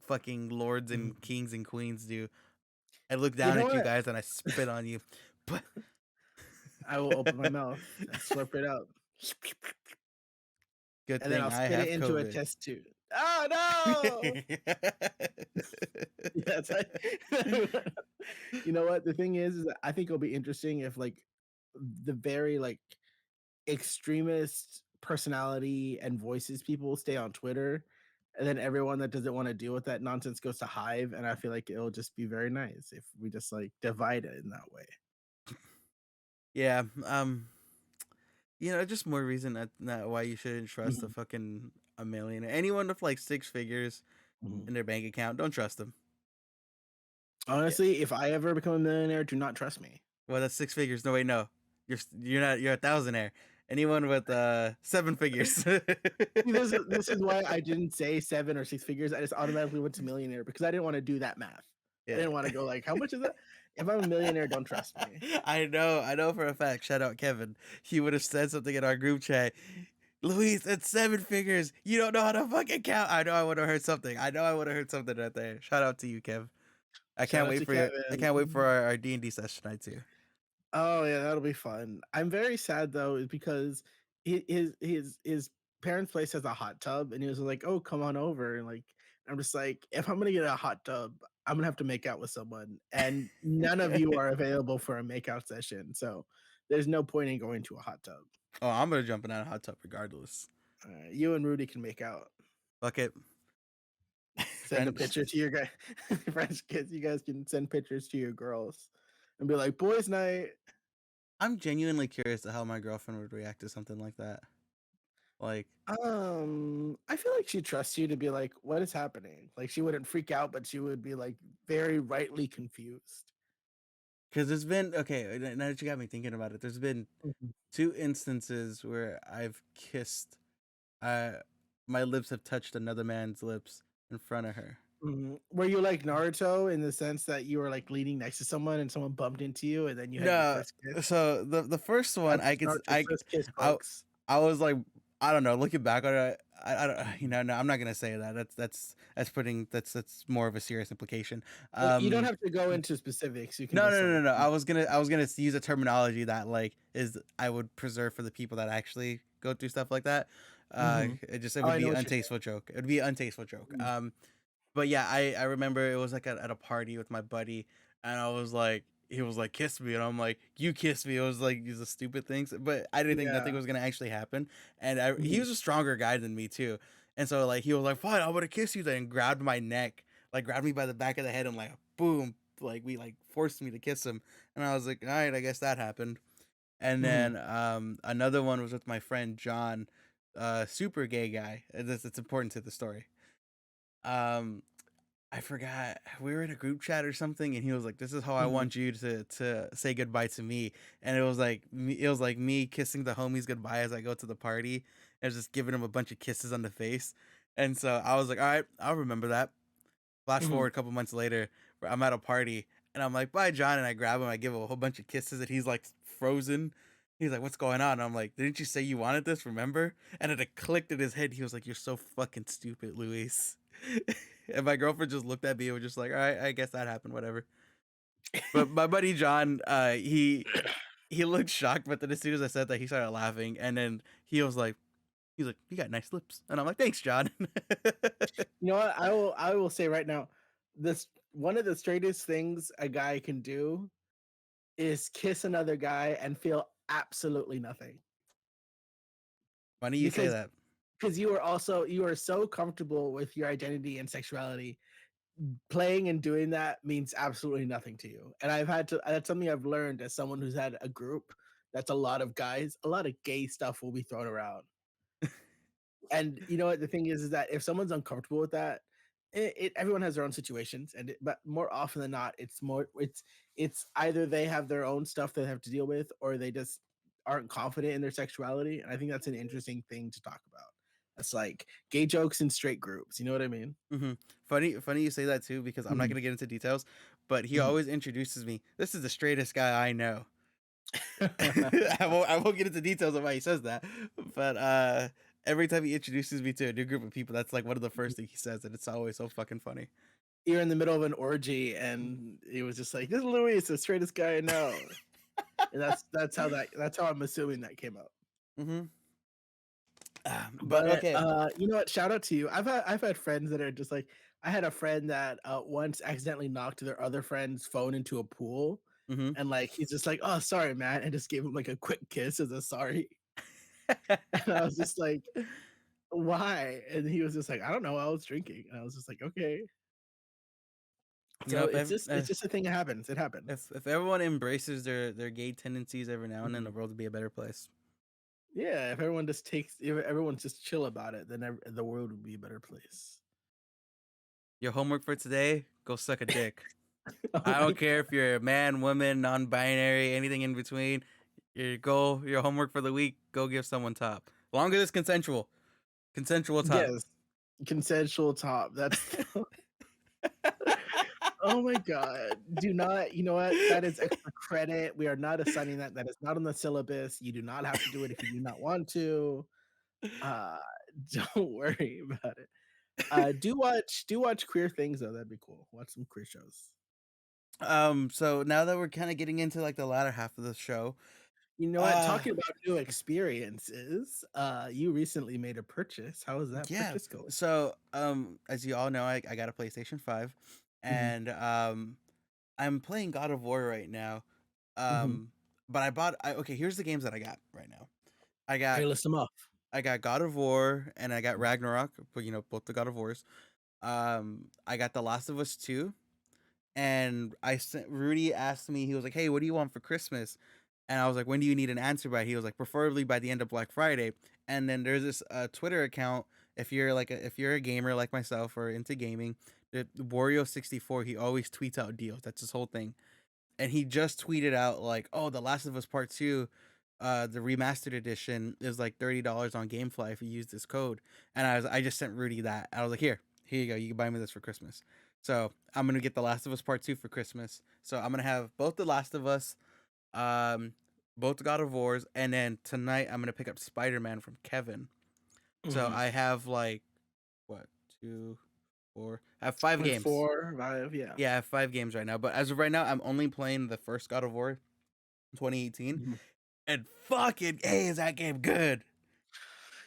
fucking lords and Mhm. kings and queens do. I look You down know at you what? guys and I spit on you. But I will open my mouth and slurp it out, good and then thing I'll I spit it have into a COVID. test tube. Oh no! Yes, I, you know what? The thing is that I think it'll be interesting if like the very like extremist personality and voices people stay on Twitter, and then everyone that doesn't want to deal with that nonsense goes to Hive, and I feel like it'll just be very nice if we just like divide it in that way. Yeah, just more reason that why you shouldn't trust a Mhm, fucking a millionaire. Anyone with like six figures mhm. in their bank account, don't trust them. Yeah. Honestly, if I ever become a millionaire, do not trust me. Well, that's six figures. No, wait, no. You're not. You're a thousandaire. Anyone with seven figures. See, this is why I didn't say 7 or 6 figures. I just automatically went to millionaire because I didn't want to do that math. I Yeah. didn't want to go like, how much is that? If I'm a millionaire, don't trust me. I know for a fact. Shout out Kevin. He would have said something in our group chat. Luis, it's seven figures. You don't know how to fucking count. I know I would have heard something. I know I would have heard something right there. Shout out to you, Kev. Shout out to I can't wait for Kevin. our D&D session tonight too. Oh yeah, that'll be fun. I'm very sad though, is because his parents' place has a hot tub, and he was like, "Oh, come on over." And like, I'm just like, if I'm gonna get a hot tub, I'm gonna have to make out with someone, and none of you are available for a makeout session, so there's no point in going to a hot tub. Oh, I'm gonna jump in that hot tub regardless. You and Rudy can make out. Fuck it. Send a Friend, picture to your guy, French kids. You guys can send pictures to your girls, and be like, "Boys' night." I'm genuinely curious to how my girlfriend would react to something like that. Like, I feel like she trusts you to be like, "What is happening?" Like, she wouldn't freak out, but she would be, like, very rightly confused. because there's been okay. Now that you got me thinking about it, there's been Mhm, two instances where I've kissed. Uh, my lips have touched another man's lips in front of her. mhm. Were you like Naruto in the sense that you were, like, leaning next to someone and someone bumped into you and then you had your No, first kiss? so the first one That's Naruto's first kiss, I folks. I was like, I don't know, looking back on it, I don't Mhm. no, I'm not gonna say that. That's putting that's more of a serious implication. Like, you don't Um, have to go into specifics, you can no, just, no, no, like, no. I was gonna use a terminology that like is I would preserve for the people that actually go through stuff like that. Mhm. It Oh, would I know be what you're saying. untasteful joke. It would be an untasteful joke. Mhm, But yeah, I remember it was like at a party with my buddy, and I was like, he was like, kiss me, and I'm like, you kiss me. It was like these are stupid things, but I didn't think nothing yeah. was gonna actually happen. And he Mhm, was a stronger guy than me too, and so like he was like, fine, I would have kissed you then, and grabbed my neck, like grabbed me by the back of the head, and like boom, like we like forced me to kiss him, and I was like, all right, I guess that happened. And mhm, then another one was with my friend John, super gay guy. It's important to the story. Um, I forgot we were in a group chat or something, and he was like, "This is how I mhm. want you to say goodbye to me." And it was like me kissing the homies goodbye as I go to the party, and just giving him a bunch of kisses on the face. And so I was like, "All right, I'll remember that." Flash forward Mhm. a couple months later, where I'm at a party, and I'm like, "Bye, John," and I grab him, I give him a whole bunch of kisses, and he's like frozen. He's like, "What's going on?" And I'm like, "Didn't you say you wanted this? Remember?" And it clicked in his head. He was like, "You're so fucking stupid, Luis." And my girlfriend just looked at me and was just like, "All right, I guess that happened, whatever." But my buddy John, he looked shocked, but then as soon as I said that, he started laughing, and then he's like, "You got nice lips," and I'm like, "Thanks, John." You know what? I will say right now, this one of the straightest things a guy can do is kiss another guy and feel absolutely nothing. Funny you say Because that. you are so comfortable with your identity and sexuality, playing and doing that means absolutely nothing to you. And that's something I've learned as someone who's had a group that's a lot of guys, a lot of gay stuff will be thrown around. And you know what the thing is that if someone's uncomfortable with that, everyone has their own situations, but more often than not, it's either they have their own stuff they have to deal with, or they just aren't confident in their sexuality. And I think that's an interesting thing to talk about. That's like gay jokes in straight groups. You know what I mean? Funny you say that too, because I'm not Mhm, gonna get into details, but he mhm. always introduces me. This is the straightest guy I know. I won't get into details of why he says that, but every time he introduces me to a new group of people, that's like one of the first things he says, and it's always so fucking funny. You're in the middle of an orgy, and he was just like, "This is Louis, the straightest guy I know." And that's how I'm assuming that came out. hmm but But, okay. you know what? Shout out to you. I've had friends that are just like I had a friend that, once accidentally knocked their other friend's phone into a pool, hmm and, like, he's just like, "Oh, sorry, man," and just gave him, like, a quick kiss as a sorry. And I was just like, "Why?" And he was just like, "I don't know, I was drinking." And I was just like, "Okay." you know, So it's just a thing that happens. It happens. if everyone embraces their gay tendencies every now and then, the Mhm. world would be a better place. Yeah, if everyone's just chill about it, then the world would be a better place. Your homework for today: go suck a dick. Oh I my don't care god. if you're a man, woman, non-binary, anything in between. Your homework for the week: go give someone top. Long as it's consensual. Consensual top. Yes. Consensual top. That's oh my god. Do not you know what? That is extra credit. We are not assigning that. That is not on the syllabus. You do not have to do it if you do not want to. Uh, don't worry about it. Do watch queer things though, that'd be cool. Watch some queer shows. So now that we're kind of getting into like the latter half of the show, You know what? uh Talking about new experiences, you recently made a purchase. How is that yeah. purchase going? So as you all know, I got a PlayStation 5, Mhm, and I'm playing God of War right now. mhm. Um but okay, here's the games that I got right now. I got Okay, list them off. I got God of War and I got Mhm. Ragnarok, but both the God of Wars. I got The Last of Us 2, and I sent Rudy asked me, he was like, "Hey, what do you want for Christmas?" And I was like, "When do you need an answer by?" He was like, "Preferably by the end of Black Friday." And then there's this Twitter account. If you're a gamer like myself or into gaming, the Wario 64, he always tweets out deals. That's his whole thing. And he just tweeted out like, "Oh, The Last of Us Part Two, the remastered edition is like $30 on GameFly if you use this code." And I just sent Rudy that. I was like, here you go. You can buy me this for Christmas. So I'm gonna get The Last of Us Part Two for Christmas. So I'm gonna have both The Last of Us, um, both God of Wars, and then tonight I'm gonna pick up Spider Man from Kevin. So Mhm. I have like what, two, four? I have 5 games. 4, 5, yeah. Yeah, I have 5 games right now. But as of right now, I'm only playing the first God of War, 2018, Mhm. and fucking hey, is that game good?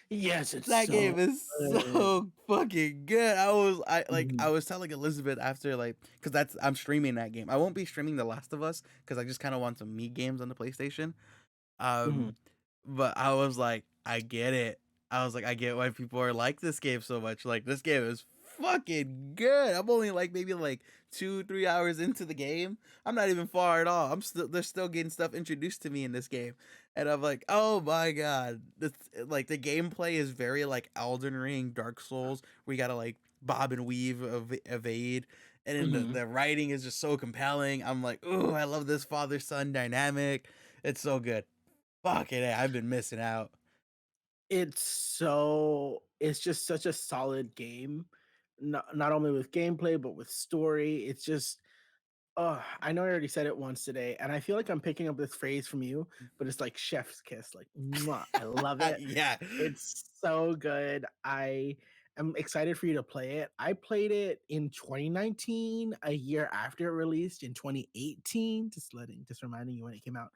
Yes, it's That so game is good. so fucking good. I Mhm. was telling Elizabeth after, like, because that's I'm streaming that game. I won't be streaming The Last of Us because I just kind of want some me games on the PlayStation. Mhm. Um, but I was like, I get it. I was like, I get why people are like this game so much. Like, this game is fucking good. I'm only like maybe like 2, 3 hours into the game. I'm not even far at all. They're still getting stuff introduced to me in this game, and I'm like, oh my god, this like the gameplay is very like Elden Ring, Dark Souls, where you gotta like bob and weave, evade. And then Mhm. the writing is just so compelling. I'm like, ooh, I love this father son dynamic. It's so good. Fuck it, I've been missing out. It's just such a solid game. Not only with gameplay, but with story. It's just oh, I know I already said it once today, and I feel like I'm picking up this phrase from you, but it's like chef's kiss, like, mwah, I love it. Yeah. It's so good. I am excited for you to play it. I played it in 2019, a year after it released in 2018, just reminding you when it came out.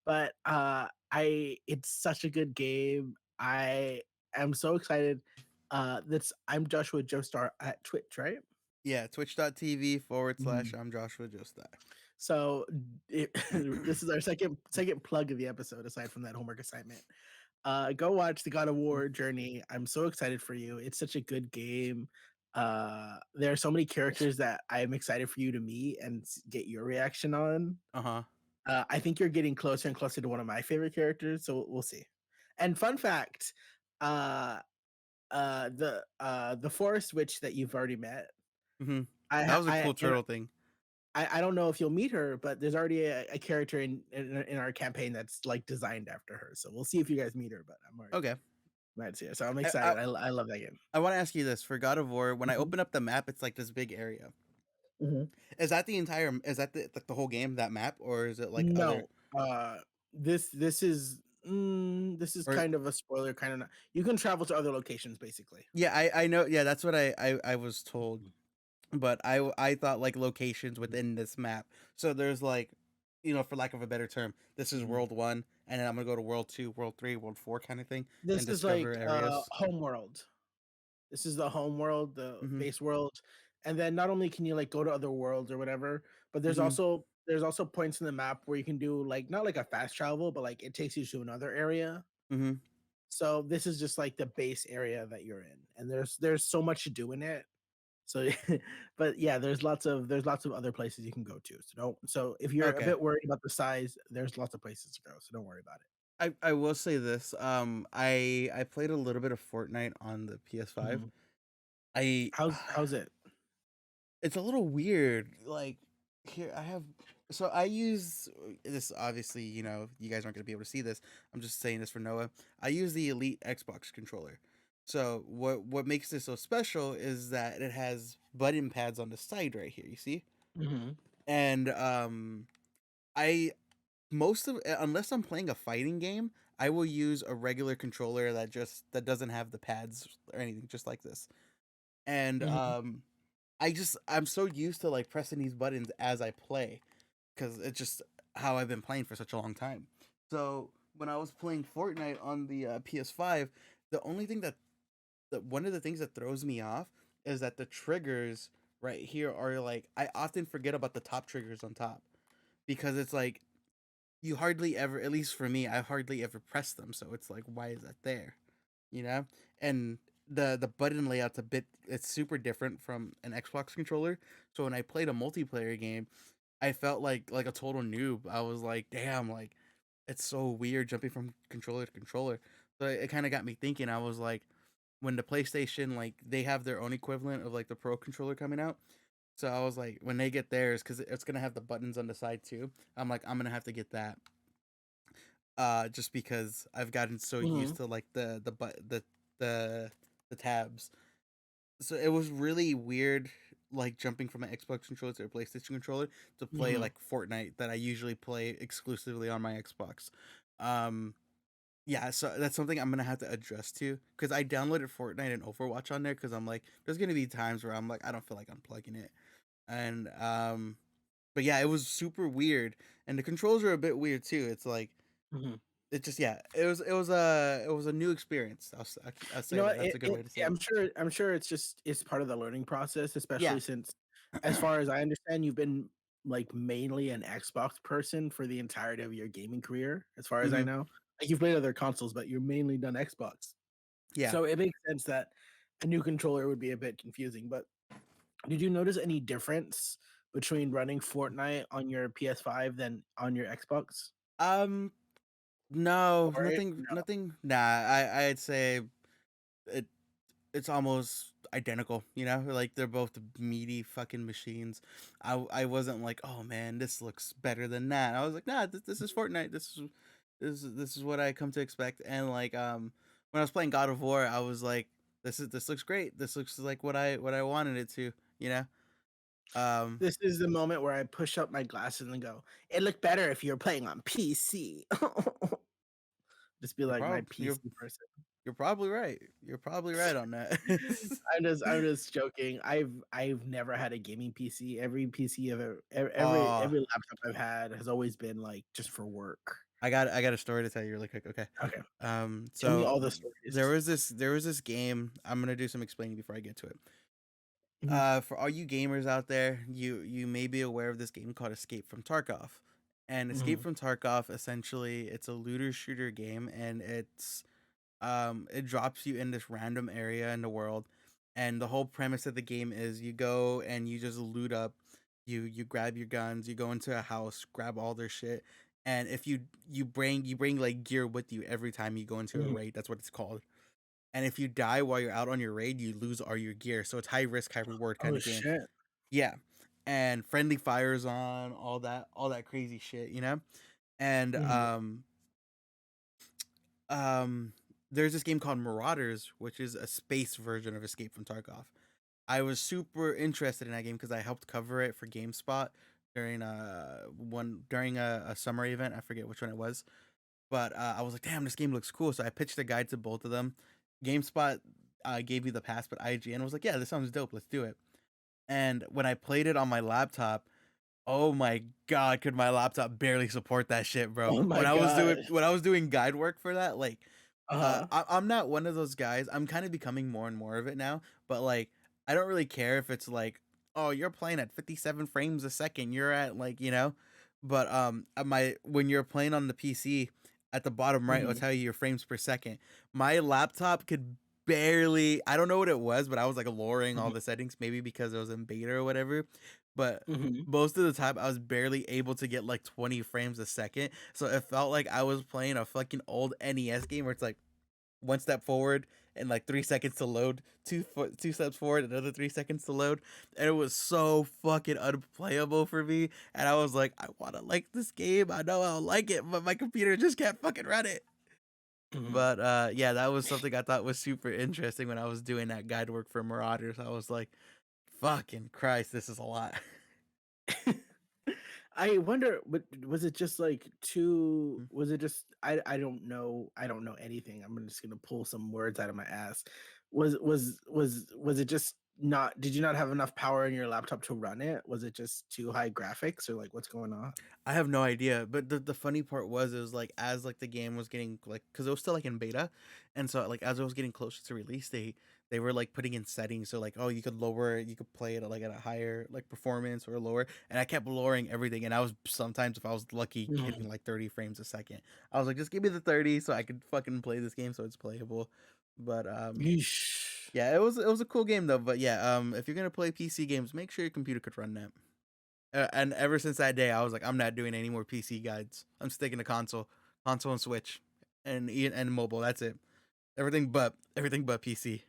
But, I it's such a good game. I am so excited. That's I'm Joshua Joestar at Twitch, right? Yeah, twitch.tv forward slash Mhm. I'm Joshua Joestar. So, this is our second plug of the episode aside from that homework assignment. Go watch the God of War journey. I'm so excited for you. It's such a good game. There are so many characters that I'm excited for you to meet and get your reaction on. Uh-huh. I think you're getting closer and closer to one of my favorite characters, so we'll see. And fun fact, uh, the forest witch that you've already met, Mhm. I That ha- was a cool turtle thing. I don't know if you'll meet her, but there's already a character in our campaign that's like designed after her. So we'll see if you guys meet her. But I'm already Okay. might see her. So I'm I excited. I, I love that game. I want to ask you this for God of War. When I Mhm. open up the map, it's like this big area. Mhm. Is that the whole game, that map, or is it like other No, this is or kind of a spoiler, kind of not. You can travel to other locations, basically. yeah, I know. Yeah, that's what I was told. Mhm. But I thought like locations within this map. So there's like, for lack of a better term, this is Mhm. world 1, and then I'm going to go to world 2, world 3, world 4 kind of thing and This is discover like areas. home world. This is the home world, the Mhm. base world, and then not only can you, like, go to other worlds or whatever, but Mhm. there's also points in the map where you can do, like not like a fast travel, but, like, it takes you to another area. Mhm. So, this is just, like, the base area that you're in, and there's so much to do in it. So but, yeah, there's lots of other places you can go to, so if you're a Okay. bit worried about the size, there's lots of places to go, so don't worry about it. I will say this. I played a little bit of Fortnite on the PS5. Mhm. I How's it? It's a little weird. Like, here I have so I use this, obviously, you guys aren't going to be able to see this. I'm just saying this for Noah. I use the Elite Xbox controller. So what makes this so special is that it has button pads on the side right here, you see? Mhm. And I most of unless I'm playing a fighting game, I will use a regular controller that doesn't have the pads or anything, just like this. And Mhm. I'm so used to like pressing these buttons as I play because it's just how I've been playing for such a long time. So when I was playing Fortnite on the PS5, the only thing that one of the things that throws me off is that the triggers right here are like, I often forget about the top triggers on top because it's like you hardly ever, at least for me, I hardly ever press them. So it's like, why is that there? You know? And the button layout's it's super different from an Xbox controller. So when I played a multiplayer game, I felt like a total noob. I was like, damn, like it's so weird jumping from controller to controller. So it kind of got me thinking. I was like, when the PlayStation, like, they have their own equivalent of like the Pro controller coming out. So I was like, when they get theirs, because it's gonna have the buttons on the side too. I'm like, I'm gonna have to get that. Just because I've gotten so used Mhm, to like the the tabs. So it was really weird, like jumping from an Xbox controller to a PlayStation controller to play mhm, like Fortnite that I usually play exclusively on my Xbox. Um, yeah, so that's something I'm gonna have to adjust to because I downloaded Fortnite and Overwatch on there because I'm like, there's gonna be times where I'm like, I don't feel like unplugging it, and but yeah, it was super weird, and the controls are a bit weird too. It's like mhm. it just yeah, it was a new experience. I'll You say know that. what? That's a good way to say it. I'm sure it's just it's part of the learning process, especially Yeah. since, as far as I understand, you've been, like, mainly an Xbox person for the entirety of your gaming career, as far as I Hmm. know. Like, you've played other consoles, but you're mainly done Xbox. Yeah. So it makes sense that a new controller would be a bit confusing, but did you notice any difference between running Fortnite on your PS5 than on your Xbox? Um, no, Or it no. nothing. Nah, I'd say it. It's almost identical. You know, like they're both meaty fucking machines. I wasn't like, oh man, this looks better than that. I was like, nah, this is Fortnite. This is what I come to expect. And like when I was playing God of War, I was like, this looks great. This looks like what I wanted it to. You know. Um, This is the moment where I push up my glasses and go, "It looked better if you were playing on PC." Just be like my you're PC person. you're probably right. You're probably right on that. I'm just joking. I've never had a gaming PC. Every PC I've ever Oh, every laptop I've had has always been, like, just for work. I got a story to tell you really quick. Okay. Okay. Tell me So all the stories. there was this game. I'm gonna do some explaining before I get to it. Mhm, For all you gamers out there, you may be aware of this game called Escape from Tarkov. And Escape mhm, from Tarkov, essentially, it's a looter shooter game, and it drops you in this random area in the world, and the whole premise of the game is you go and you just loot up, you grab your guns, you go into a house, grab all their shit, and if you bring like gear with you every time you go into a mhm. raid. That's what it's called. And if you die while you're out on your raid, you lose all your gear. So it's high risk, high reward kind Oh, of game. shit. Yeah. And friendly fires on, all that crazy shit, you know? And Mhm, um there's this game called Marauders, which is a space version of Escape from Tarkov. I was super interested in that game because I helped cover it for GameSpot during a summer event. I forget which one it was, but I was like, damn, this game looks cool. So I pitched a guide to both of them. GameSpot gave me the pass, but IGN was like, yeah, this sounds dope. Let's do it. And when I played it on my laptop, oh my god, could my laptop barely support that shit, bro. Oh my god. When I was doing guide work for that, like Uh-huh. I'm not one of those guys. I'm kind of becoming more and more of it now, but like I don't really care if it's like, oh, you're playing at 57 frames a second. You're at like, you know, but at my when you're playing on the PC, at the bottom right, it'll Mhm, tell you your frames per second. My laptop could barely, I don't know what it was, but I was like lowering all mhm, the settings, maybe because it was in beta or whatever. But mhm. most of the time I was barely able to get like 20 frames a second. So it felt like I was playing a fucking old NES game where it's like one step forward and like 3 seconds to load, two steps forward, another 3 seconds to load, and it was so fucking unplayable for me. And I was like, I want to like this game. I know I'll like it, but my computer just can't fucking run it. Mhm. But yeah, that was something I thought was super interesting when I was doing that guide work for Marauders. I was like, fucking Christ, this is a lot. I wonder, but was it just like too was it just I don't know anything. I'm just gonna pull some words out of my ass. Was it just not did you not have enough power in your laptop to run it? Was it just too high graphics or like what's going on? I have no idea, but the funny part was it was like as like the game was getting like because it was still like in beta, and so like as it was getting closer to release, they were like putting in settings so like oh you could lower it, you could play it at, like at a higher like performance or lower, and I kept lowering everything, and I was sometimes if I was lucky Mhm. hitting like 30 frames a second. I was like just give me the 30 so I could fucking play this game so it's playable, but Yeesh. yeah it was a cool game though, but yeah if you're gonna play PC games, make sure your computer could run that. And ever since that day, I was like, I'm not doing any more PC guides. I'm sticking to console. console and Switch, and mobile. That's it. Everything but PC.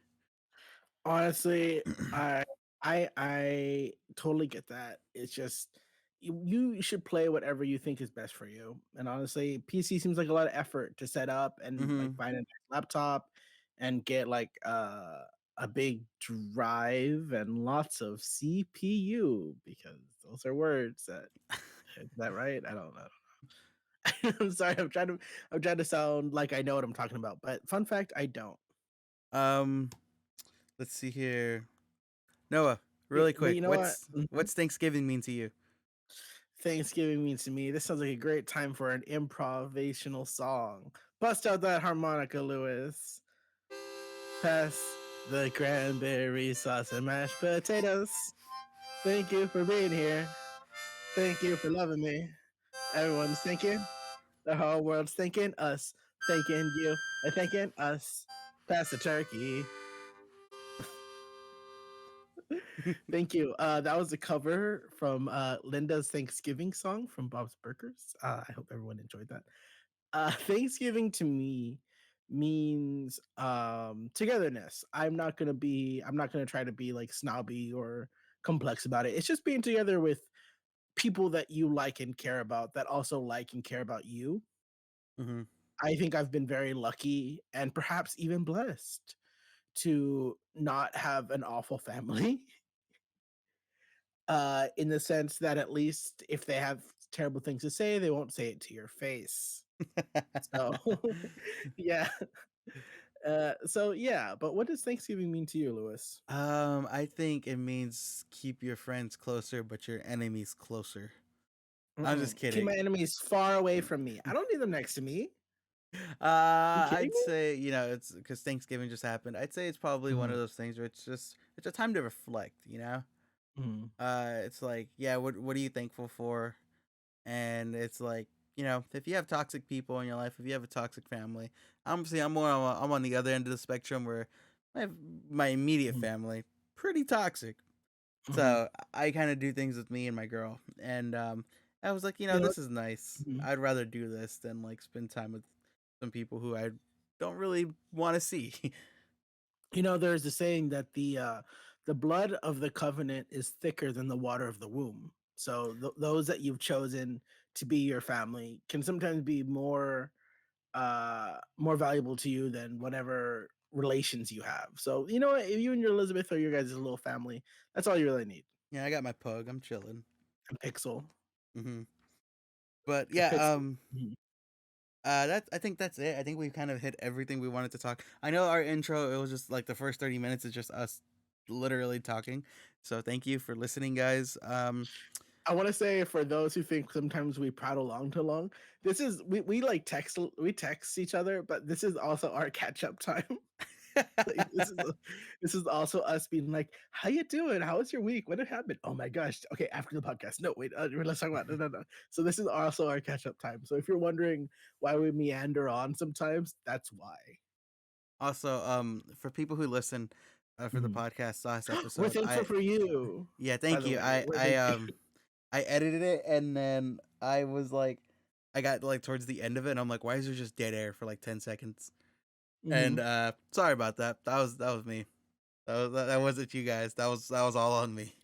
Honestly, I I totally get that. It's just you should play whatever you think is best for you. And honestly, PC seems like a lot of effort to set up and like Hmm. find a nice laptop and get like a big drive and lots of CPU because those are words that is that right? I don't know. I'm sorry. I'm trying to sound like I know what I'm talking about, but fun fact, I don't. Um, let's see here, Noah. But Really but quick, you know what? what's Thanksgiving mean to you? Thanksgiving means to me, this sounds like a great time for an improvisational song. Bust out that harmonica, Lewis. Pass the cranberry sauce and mashed potatoes. Thank you for being here. Thank you for loving me. Everyone's thinking. The whole world's thinking us. Thanking you and thanking us. Pass the turkey. Thank you. That was a cover from Linda's Thanksgiving song from Bob's Burgers. I hope everyone enjoyed that. Thanksgiving to me means togetherness. I'm not gonna try to be like snobby or complex about it. It's just being together with people that you like and care about that also like and care about you. Hmm. I think I've been very lucky and perhaps even blessed to not have an awful family. In the sense that at least if they have terrible things to say, they won't say it to your face. So yeah. So yeah, but what does Thanksgiving mean to you, Lewis? I think it means keep your friends closer, but your enemies closer. I'm just Mm-mm. Keep kidding. my enemies far away from me. I don't need them next to me. You kidding I'd me? say, it's because Thanksgiving just happened. I'd say it's probably one of Mhm, those things where it's a time to reflect. mhm, It's like, yeah, what are you thankful for? And it's like, if you have toxic people in your life, if you have a toxic family, I'm on the other end of the spectrum where I have my immediate mhm, family pretty toxic. mhm. So I kind of do things with me and my girl, and I was like, You know this is nice. mhm. I'd rather do this than like spend time with some people who I don't really want to see. There's a saying that the blood of the covenant is thicker than the water of the womb. So those that you've chosen to be your family can sometimes be more valuable to you than whatever relations you have. So you know what? If you and your Elizabeth are your guys' little family, that's all you really need. Yeah, I got my pug. I'm chilling. And Pixel, Hmm. But the yeah, Pixel. Mhm. I think that's it. I think we've kind of hit everything we wanted to talk. I know our intro, it was just like the first 30 minutes is just us literally talking. So thank you for listening, guys. I want to say for those who think sometimes we prattle on too long, this is we text each other, but this is also our catch up time. Like, this is also us being like, "How you doing? How was your week? What had happened? Oh my gosh! Okay, after the podcast. No, wait. Let's talk about no. So this is also our catch up time. So if you're wondering why we meander on sometimes, that's why. Also, for people who listen for the Mhm. podcast last We're episode, thankful for you. yeah, By thank the you. way, we're thankful. I edited it and then I was like, I got like towards the end of it and I'm like, why is there just dead air for like 10 seconds? And Mhm. sorry about that. That was me. That wasn't you guys. That was all on me.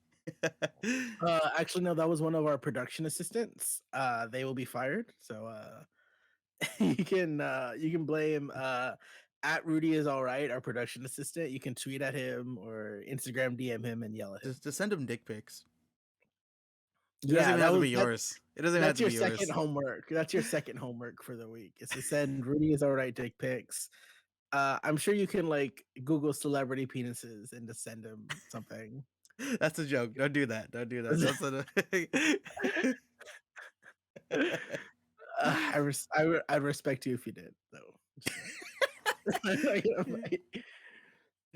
Actually, no, that was one of our production assistants. They will be fired. So you can blame at Rudy is all right, our production assistant. You can tweet at him or Instagram DM him and yell at him. Just send him dick pics. It doesn't Yeah, even have to be yours. It doesn't even have that's to your be second yours. homework. That's your second homework for the week. Is to send Rudy is all right dick pics. I'm sure you can like Google celebrity penises and just send him something. That's a joke. Don't do that. Don't do that. Don't send a I'd respect you if you did, though. Just saying.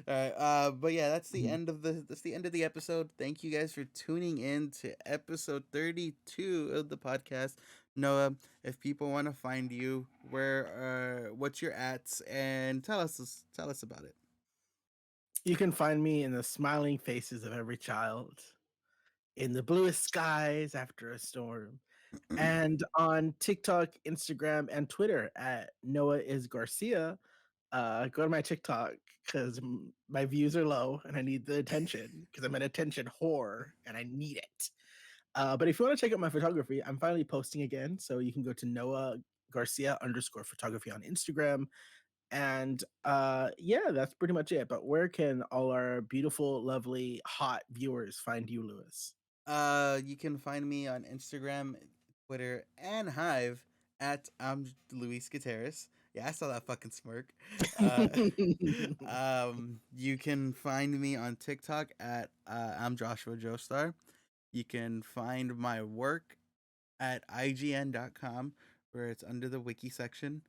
Alright, but yeah, Mhm. that's the end of the episode. Thank you guys for tuning in to episode 32 of the podcast. Noah, if people want to find you, what's your at, and tell us about it. You can find me in the smiling faces of every child, in the bluest skies after a storm, and on TikTok, Instagram, and Twitter at Noah is Garcia. Go to my TikTok because my views are low and I need the attention because I'm an attention whore and I need it. But if you want to check out my photography, I'm finally posting again. So you can go to Noah Garcia underscore photography on Instagram. And yeah, that's pretty much it. But where can all our beautiful, lovely, hot viewers find you, Lewis? You can find me on Instagram, Twitter, and Hive at Luis Gutierrez. Yeah, I saw that fucking smirk. Uh, you can find me on TikTok at I'm Joshua Joestar. You can find my work at IGN.com, where it's under the wiki section.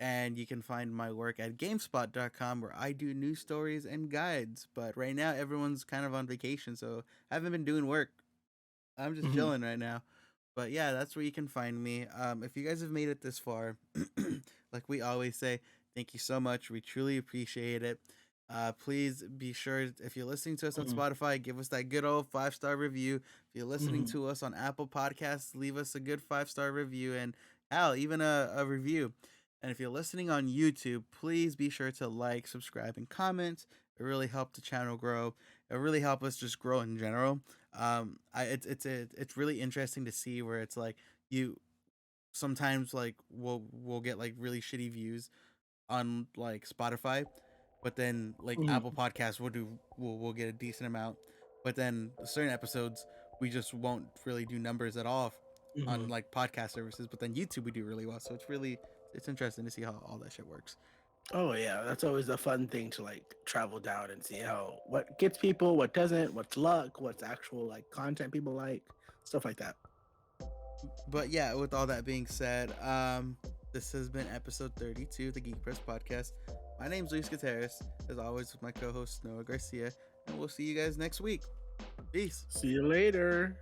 And you can find my work at GameSpot.com, where I do news stories and guides. But right now, everyone's kind of on vacation, so I haven't been doing work. I'm just Mhm, chilling right now. But yeah, that's where you can find me. If you guys have made it this far, like we always say, thank you so much. We truly appreciate it. Please be sure, if you're listening to us on mhm, Spotify, give us that good old 5-star review. If you're listening mhm, to us on Apple Podcasts, leave us a good 5-star review, and hell, even a review. And if you're listening on YouTube, please be sure to like, subscribe, and comment. It really helped the channel grow. It really helped us just grow in general. It's really interesting to see where it's like you sometimes like we'll get like really shitty views on like Spotify, but then like mhm, Apple Podcasts we'll get a decent amount, but then certain episodes we just won't really do numbers at all on mhm. like podcast services, but then YouTube we do really well. So it's interesting to see how all that shit works. Oh yeah, that's always a fun thing to like travel down and see how what gets people, what doesn't, what's luck, what's actual like content people like, stuff like that. But yeah, with all that being said, this has been episode 32 of the Geek Press podcast. My name's Luis Gutierrez, as always, with my co host Noah Garcia, and we'll see you guys next week. Peace. See you later.